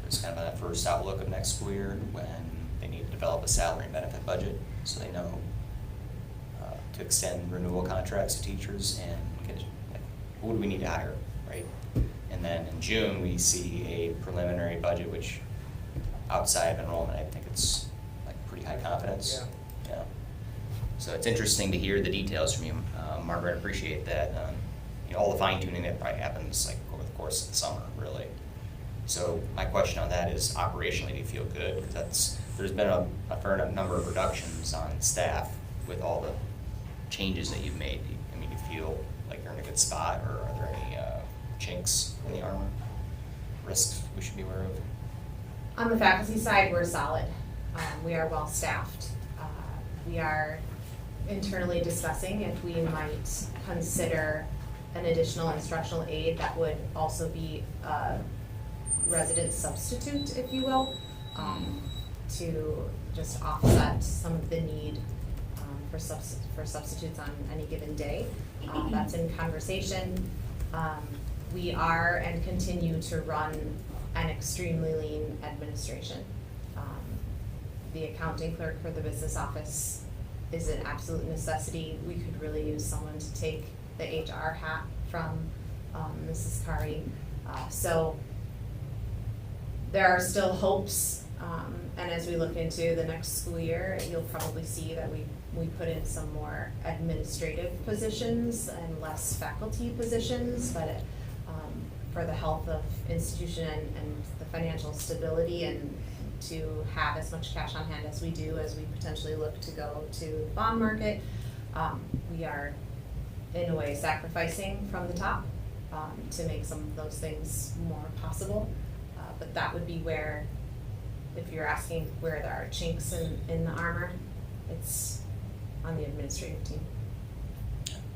There's kind of that first outlook of next school year when they need to develop a salary and benefit budget, so they know to extend renewal contracts to teachers and who do we need to hire, right? And then in June, we see a preliminary budget, which outside of enrollment, I think it's like pretty high confidence. Yeah. So it's interesting to hear the details from you, Margaret. Appreciate that. all the fine tuning that probably happens like over the course of the summer, really. So my question on that is operationally, do you feel good? Because there's been a fair number of reductions on staff with all the changes that you've made. I mean, do you feel like you're in a good spot, or are there any chinks in the armor, risks we should be aware of? On the faculty side, we're solid. We are well-staffed. We are internally discussing if we might consider an additional instructional aide that would also be a resident substitute, if you will, to just offset some of the need for substitutes on any given day. That's in conversation. We are and continue to run an extremely lean administration. The accounting clerk for the business office is an absolute necessity. We could really use someone to take the HR hat from Mrs. Kari. So there are still hopes, and as we look into the next school year, you'll probably see that we put in some more administrative positions and less faculty positions, but for the health of institution and the financial stability, and to have as much cash on hand as we do as we potentially look to go to the bond market, we are in a way sacrificing from the top to make some of those things more possible. But that would be where, if you're asking where there are chinks in the armor, it's on the administrative team.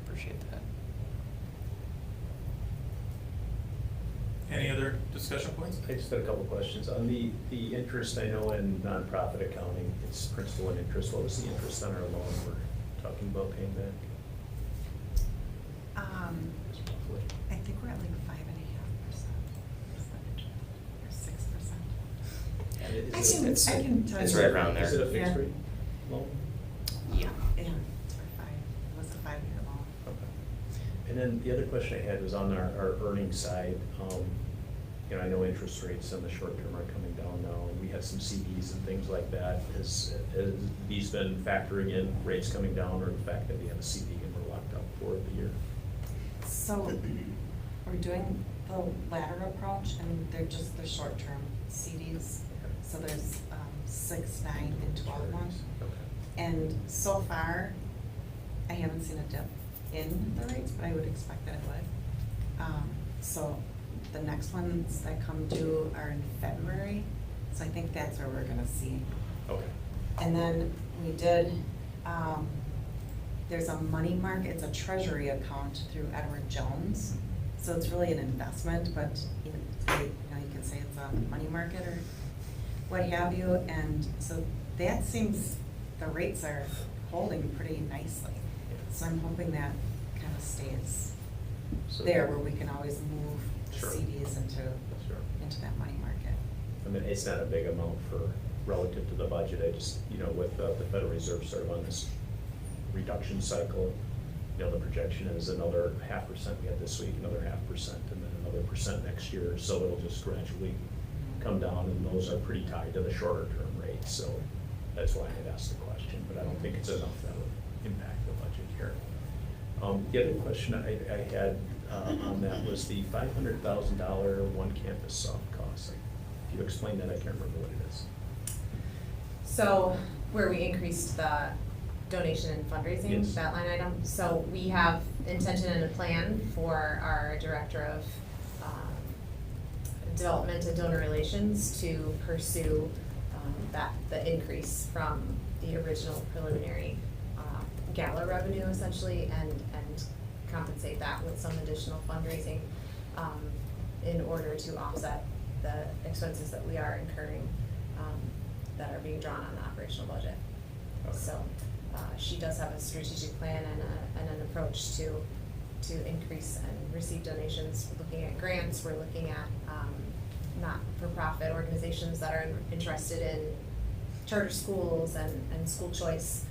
Appreciate that. Any other discussion points? I just had a couple questions. On the interest, I know in nonprofit accounting, it's principal and interest. What was the interest on our loan we're talking about paying back? Just roughly. I think we're at like 5.5% or 6%. And it- I is it- can- It's I can tell it's you. right around there. Is it a fixed Yeah. rate loan? Yeah. Yeah, it's for 5, it was a 5-year loan. Okay. And then the other question I had was on our earnings side. You know, I know interest rates in the short term are coming down now, and we have some CDs and things like that. Has these been factoring in rates coming down, or the fact that we have a CD and we're locked up for the year? So we're doing the latter approach, and they're short-term CDs. So there's 6, 9, and 12 months. Okay. And so far, I haven't seen a dip in the rates, but I would expect that it would. So the next ones that come due are in February, so I think that's where we're gonna see. Okay. And then we did, there's a money market, it's a treasury account through Edward Jones. So it's really an investment, but you can say it's a money market or what have you. And so that seems, the rates are holding pretty nicely. So I'm hoping that kind of stays So- there, where we can always move Sure. CDs into that money market. I mean, it's not a big amount for, relative to the budget. I just, you know, with the Federal Reserve sort of on this reduction cycle, you know, the projection is another 0.5% we had this week, another 0.5%, and then another % next year. So it'll just gradually come down, and those are pretty tied to the shorter term rates. So that's why I had asked the question, but I don't think it's enough that would impact the budget here. The other question I had on that was the $500,000 one campus soft cost. If you explain that, I can't remember what it is. So where we increased the donation and fundraising, Yes. that line item. So we have intention and a plan for our director of development and donor relations to pursue the increase from the original preliminary gala revenue essentially, and compensate that with some additional fundraising in order to offset the expenses that we are incurring that are being drawn on the operational budget. Okay. So she does have a strategic plan and an approach to increase and receive donations. We're looking at grants, we're looking at not-for-profit organizations that are interested in charter schools and school choice,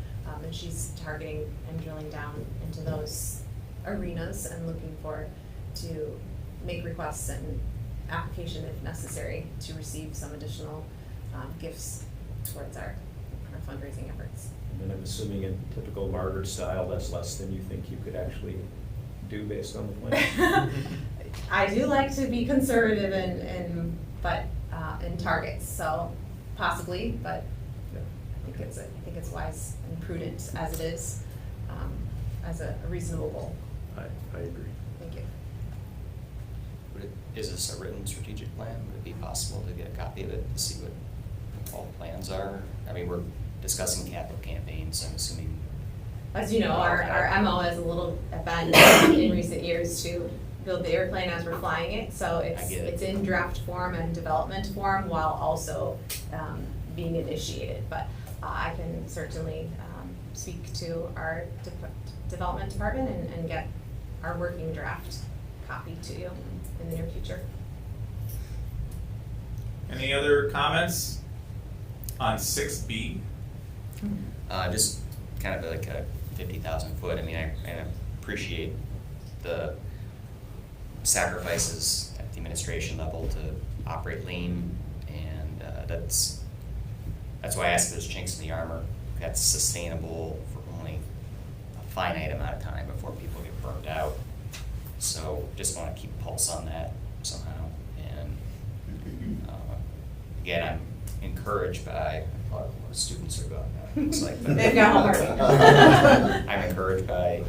and she's targeting and drilling down into those arenas and looking to make requests and application if necessary to receive some additional gifts towards our fundraising efforts. And then I'm assuming in typical Margaret style, that's less than you think you could actually do based on the plan? I do like to be conservative in targets, so possibly, but I think it's wise and prudent as it is, as a reasonable goal. I agree. Thank you. Is this a written strategic plan? Would it be possible to get a copy of it to see what all the plans are? I mean, we're discussing capital campaigns, I'm assuming. As you know, our MO has a little been in recent years to build the airplane as we're flying it, so it's in draft form and development form while also being initiated. But I can certainly speak to our development department and get our working draft copy to you in the near future. Any other comments on 6B? Just kind of like a 50,000 foot. I mean, I appreciate the sacrifices at the administration level to operate lean, and that's why I asked if there's chinks in the armor. That's sustainable for only a finite amount of time before people get burned out. So just want to keep a pulse on that somehow. And again, I'm encouraged by what students are going now. Looks like, but They've got homework. I'm encouraged by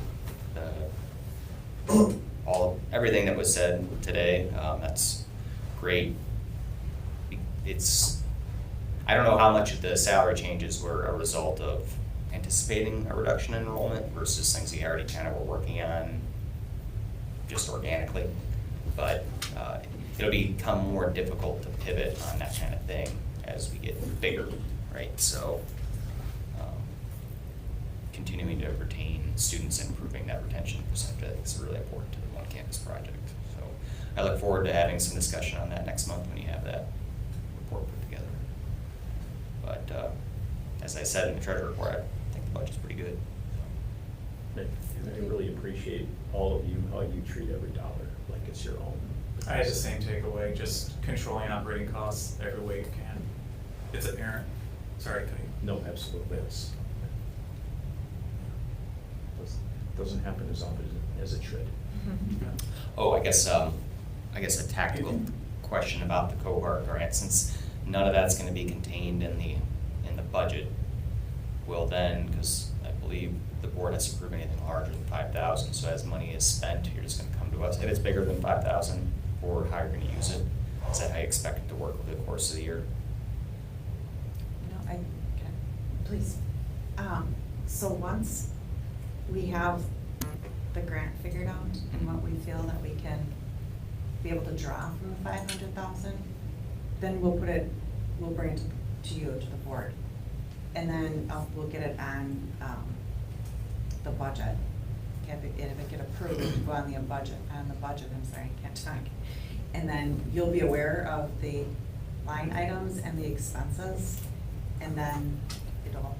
everything that was said today. That's great. I don't know how much of the salary changes were a result of anticipating a reduction in enrollment versus things we already kind of were working on just organically. But it'll become more difficult to pivot on that kind of thing as we get bigger, right? So continuing to retain students and improving that retention percentage, I think is really important to the One Campus project. So I look forward to having some discussion on that next month when you have that report put together. But as I said in the treasury report, I think the budget's pretty good. And I really appreciate all of you, how you treat every dollar like it's your own. I had the same takeaway, just controlling operating costs every way you can. It's apparent. Sorry to cut you. No, absolutely. Doesn't happen as often as it should. Oh, I guess a tactical question about the cohort grant, since none of that's going to be contained in the budget. Will then, because I believe the board has approved anything larger than 5,000, so as money is spent, you're just going to come to us. If it's bigger than 5,000, or how you're going to use it, is that how you expect it to work over the course of the year? Please. So once we have the grant figured out and what we feel that we can be able to draw from the 500,000, then we'll bring it to you, to the board. And then we'll get it on the budget. If it get approved, it'll go on the budget, I'm sorry, I can't talk. And then you'll be aware of the line items and the expenses, and then it'll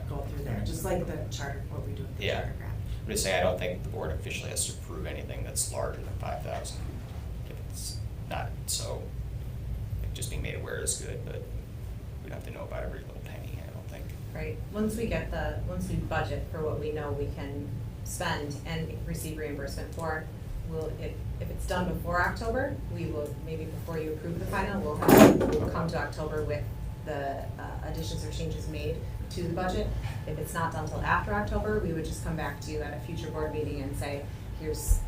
go through there, just like the charter, what we do with the charter grant. I'm just saying, I don't think the board officially has to approve anything that's larger than 5,000. If it's not, so just being made aware is good, but we'd have to know about every little penny, I don't think. Right, once we budget for what we know we can spend and receive reimbursement for, if it's done before October, we will, maybe before you approve the final, we'll come to October with the additions or changes made to the budget. If it's not done until after October, we would just come back to you at a future board meeting and say, here's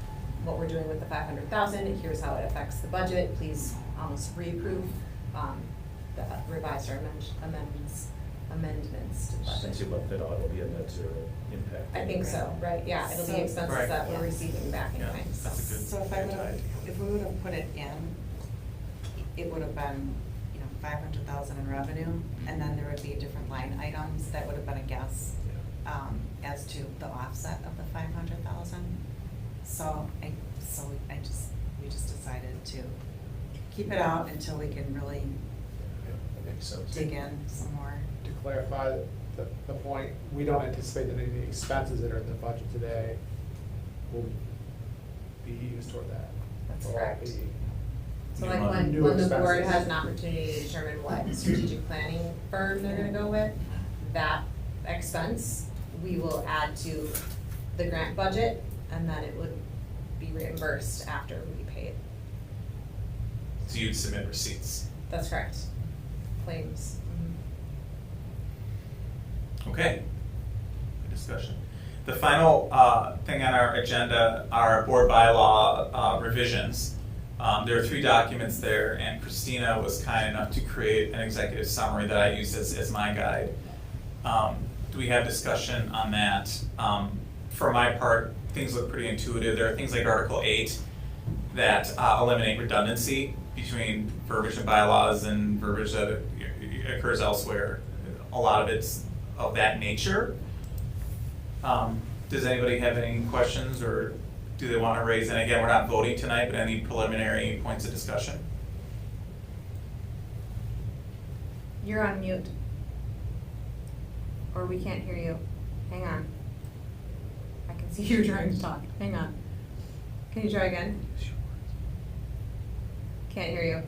what we're doing with the 500,000, here's how it affects the budget, please almost reapprove the revised or amendments to the budget. Since you left it out, it'll be a net zero impact. I think so, right, yeah, it'll be expenses that we're receiving back in kind. That's a good. So if we would have put it in, it would have been, 500,000 in revenue, and then there would be different line items that would have been a guess as to the offset of the 500,000. So we just decided to keep it out until we can really That makes sense. dig in some more. To clarify the point, we don't anticipate that any of the expenses that are in the budget today will be used toward that. That's Will all correct. be So like when new the board expenses. has an opportunity to determine what strategic planning firm they're gonna go with, that expense, we will add to the grant budget, and then it would be reimbursed after we pay it. So you'd submit receipts. That's correct. Claims. Okay. Good discussion. The final thing on our agenda are board bylaw revisions. There are 3 documents there, and Christina was kind enough to create an executive summary that I use as my guide. Do we have discussion on that? For my part, things look pretty intuitive. There are things like Article 8 that eliminate redundancy between verbiage and bylaws and verbiage that occurs elsewhere. A lot of it's of that nature. Does anybody have any questions, or do they want to raise, and again, we're not voting tonight, but any preliminary points of discussion? You're on mute. Or we can't hear you. Hang on. I can see you're trying to talk. Hang on. Can you try again? Can't hear you.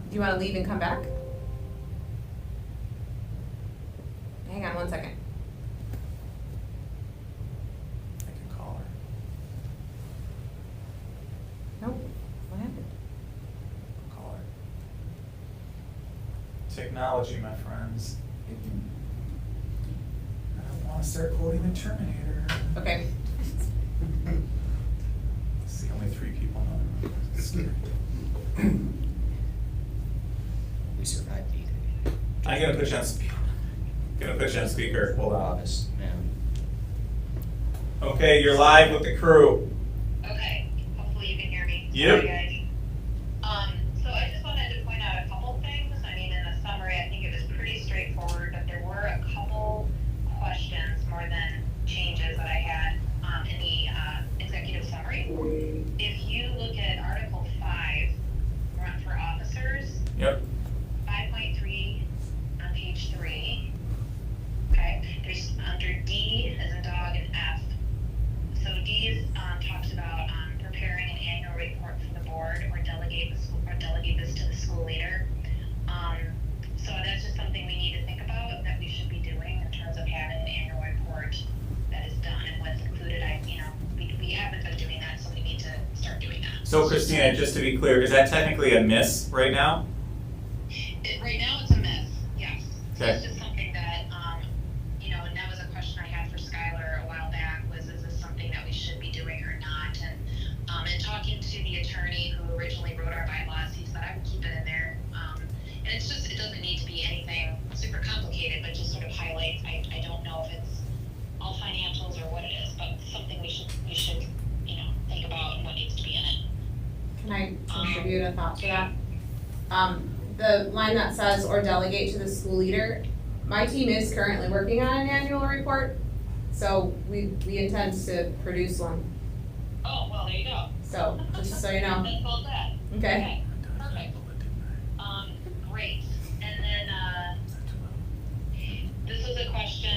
Do you want to leave and come back? Hang on 1 second. I can call her. Nope. What happened? Call her. Technology, my friends. I don't want to start quoting the Terminator. Okay. See, only 3 people know. It's scary. We survived D-Day. I'm gonna put you on speaker. Hold on. August, yeah. Okay, you're live with the crew. Okay, hopefully you can hear me. Yep. Sorry, guys. So I just wanted to point out a couple things. I mean, in the summary, I think it was pretty straightforward, but there were a couple questions more than changes that I had in the executive summary. If you look at Article 5, run for officers, Yep. 5.3 on page 3. Okay, there's under D as in dog and F. So D is, talks about preparing an annual report for the board or delegate this to the school leader. So that's just something we need to think about that we should be doing in terms of having an annual report that is done and what's included. We haven't been doing that, so we need to start doing that. So Christina, just to be clear, is that technically a miss right now? Right now, it's a myth, yes. So Okay. it's just something that, and that was a question I had for Skylar a while back, is this something that we should be doing or not? And in talking to the attorney who originally wrote our bylaws, he said I would keep it in there. And it's just, it doesn't need to be anything super complicated, but just sort of highlights, I don't know if it's all financials or what it is, but something we should, think about and what needs to be in it. Can I contribute a thought to that? The line that says, or delegate to the school leader, my team is currently working on an annual report, so we intend to produce one. Oh, well, there you go. So, just so you know. That's all that. Okay. Perfect. Great. And then, this was a question,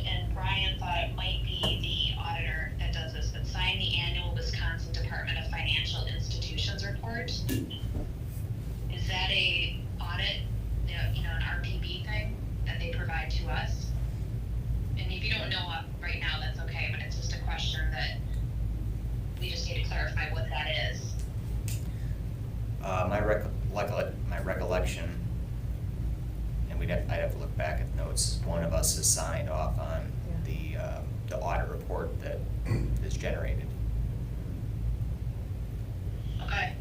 and Brian thought it might be the auditor that does this, but sign the annual Wisconsin Department of Financial Institutions report. Is that a audit, an RPB thing that they provide to us? And if you don't know right now, that's okay, but it's just a question that we just need to clarify what that is. My recollection, and I'd have to look back at the notes, one of us has signed off on the audit report that is generated. Okay.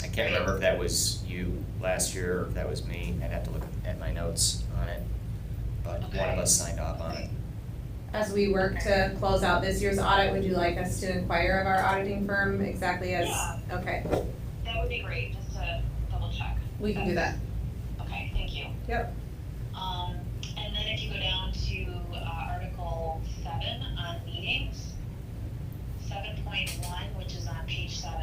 I can't remember if that was you last year or if that was me. I'd have to look at my notes on it, but one of us signed off on it. As we work to close out this year's audit, would you like us to inquire of our auditing firm exactly as? Yeah. Okay, That would be great, just to double check. we can do that. Okay, thank you. Yep. And then if you go down to Article 7 on meetings, 7.1, which is on page 7,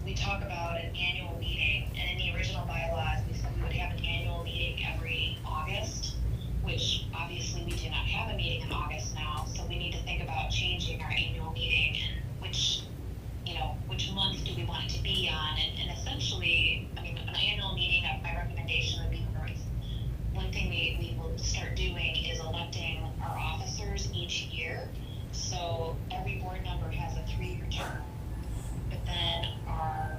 we talk about an annual meeting, and in the original bylaws, we said we would have an annual meeting every August, which obviously we do not have a meeting in August now, so we need to think about changing our annual meeting and which month do we want it to be on, and essentially, I mean, an annual meeting, my recommendation would be one thing we will start doing is electing So every board member has a 3-year term, but then our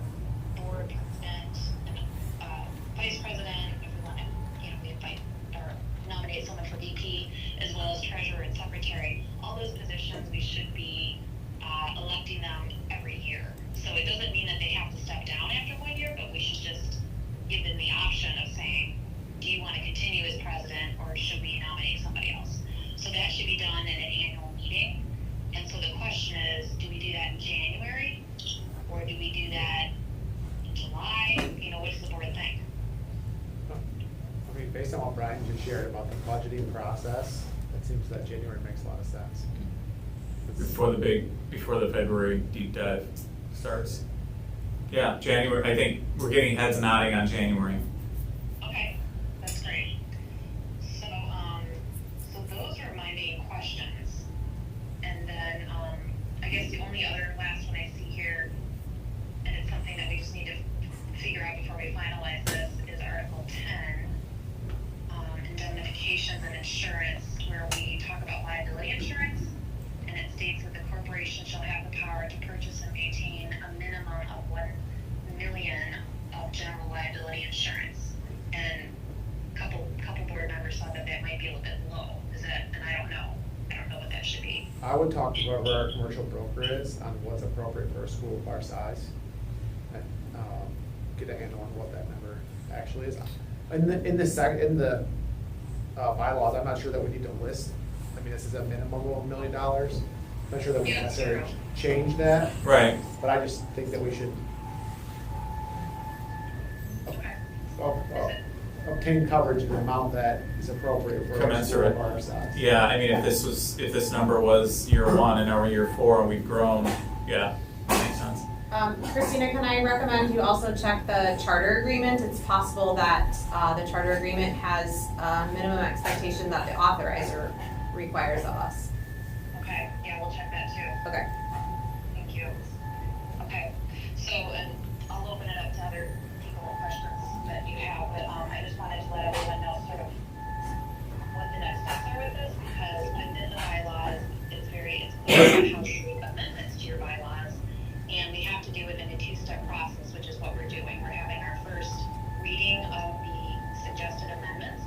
board president and vice president, if we want to, we invite or nominate someone for VP, as well as treasurer and secretary, all those positions we should be electing them every year. So it doesn't mean that they have to step down after 1 year, but we should just give them the option of saying, do you want to continue as president or should we nominate somebody else? So that should be done in an annual meeting. And so the question is, do we do that in January or do we do that in July? What does the board think? I mean, based on what Brian just shared about the budgeting process, it seems that January makes a lot of sense. Before the February deep dive starts. Yeah, January, I think we're getting heads nodding on January. Okay, that's great. So, so those are my main questions. And then, I guess the only other last one I see here, and it's something that we just need to figure out before we finalize this, is Article 10, indemnifications and insurance, where we talk about liability insurance. And it states that the corporation shall have the power to purchase and maintain a minimum of $1 million of general liability insurance. And a couple board members thought that might be a little bit low. Is that? And I don't know what that should be. I would talk to whoever our commercial broker is on what's appropriate for a school of our size. And get a handle on what that number actually is. In the bylaws, I'm not sure that we need to list. I mean, this is a minimum of $1 million. I'm not sure that we necessarily change that. Right. But I just think that we should obtain coverage in the amount that is appropriate for a school Commensurate. of our size. Yeah, I mean, if this number was year 1 and now we're year 4 and we've grown, yeah, that makes sense. Christina, can I recommend you also check the charter agreement? It's possible that the charter agreement has a minimum expectation that the authorizer requires of us. Okay, yeah, we'll check that too. Okay. Thank you. Okay, so, and I'll open it up to other people with questions that you have, but I just wanted to let everyone know sort of what the next steps are with this, because within the bylaws, it's clear how to make amendments to your bylaws, and we have to do it in a 2-step process, which is what we're doing. We're having our first reading of the suggested amendments,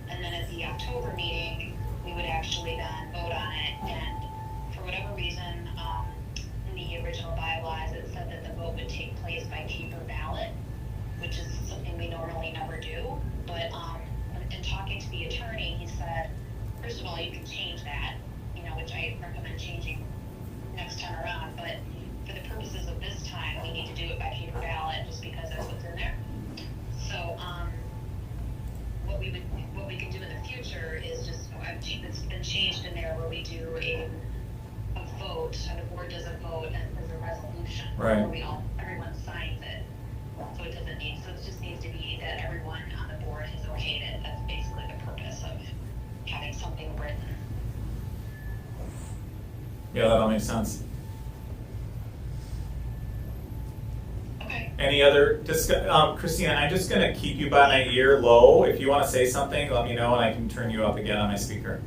and then at the October meeting, we would actually then vote on it, and for whatever reason, in the original bylaws, it said that the vote would take place by paper ballot, which is something we normally never do, but in talking to the attorney, he said, first of all, you can change that, which I recommend changing next time around, but for the purposes of this time, we need to do it by paper ballot, just because that's what's in there. So, what we can do in the future is just, it's been changed in there where we do a vote, and the board does a vote, and there's a resolution. Right. Where everyone signs it. So it just needs to be that everyone on the board has okayed it. That's basically the purpose of having something written. Yeah, that all makes sense. Okay. Any other Christina, I'm just gonna keep you by my ear low. If you wanna say something, let me know and I can turn you up again on my speaker.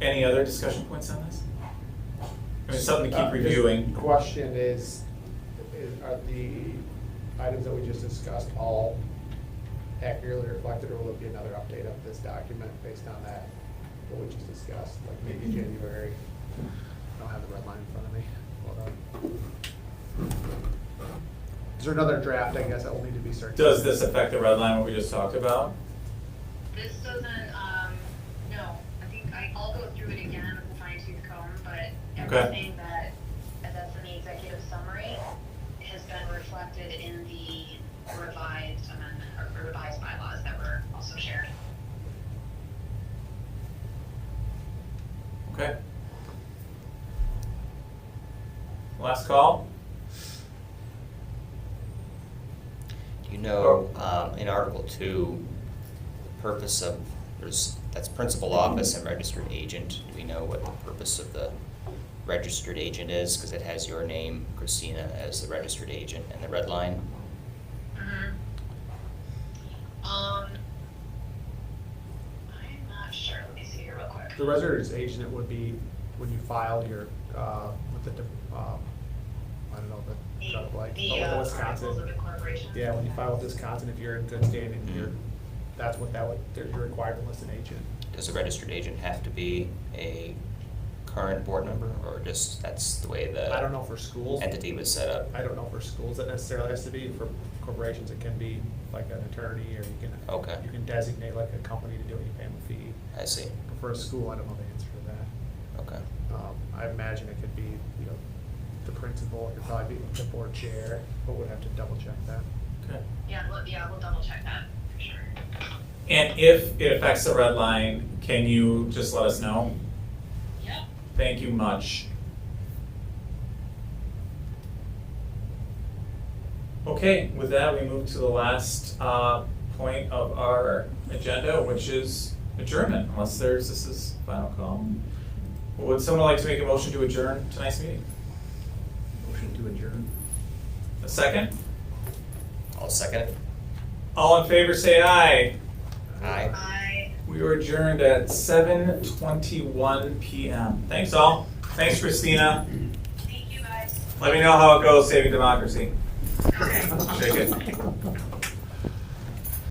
Any other discussion points on this? I mean, something to keep reviewing. The question is, are the items that we just discussed all accurately reflected, or will it be another update of this document based on that, what we just discussed, like maybe January? I don't have the red line in front of me. Hold on. Is there another draft, I guess, that will need to be circulated? Does this affect the red line, what we just talked about? This doesn't, no. I think I'll go through it again with a fine-tooth comb, but everything that's in the executive summary has been reflected in the revised amendment, or revised bylaws that were also shared. Okay. Last call? In Article 2, the purpose of, that's principal office and registered agent. Do we know what the purpose of the registered agent is? Because it has your name, Christina, as the registered agent, and the red line. I'm not sure. Let me see here real quick. The registered agent would be when you file your, with the, I don't know, with Wisconsin. Yeah, when you file with Wisconsin, if you're in good standing, that's what you're required to list an agent. Does a registered agent have to be a current board member, or just that's the way the I don't know for schools. entity was set up? I don't know for schools that necessarily has to be. For corporations, it can be like an attorney, or you can designate like a company to do it, you pay them a fee. I see. But for a school, I don't know the answer to that. Okay. I imagine it could be, the principal, it could probably be the board chair, but we'd have to double check that. Okay. Yeah, we'll double check that for sure. And if it affects the red line, can you just let us know? Yep. Thank you much. Okay, with that, we move to the last point of our agenda, which is adjournment, unless this is final call. Would someone like to make a motion to adjourn tonight's meeting? Motion to adjourn. A second? I'll second it. All in favor, say aye. Aye. Bye. We are adjourned at 7:21 p.m. Thanks all. Thanks, Christina. Thank you guys. Let me know how it goes saving democracy. Okay. Shake it.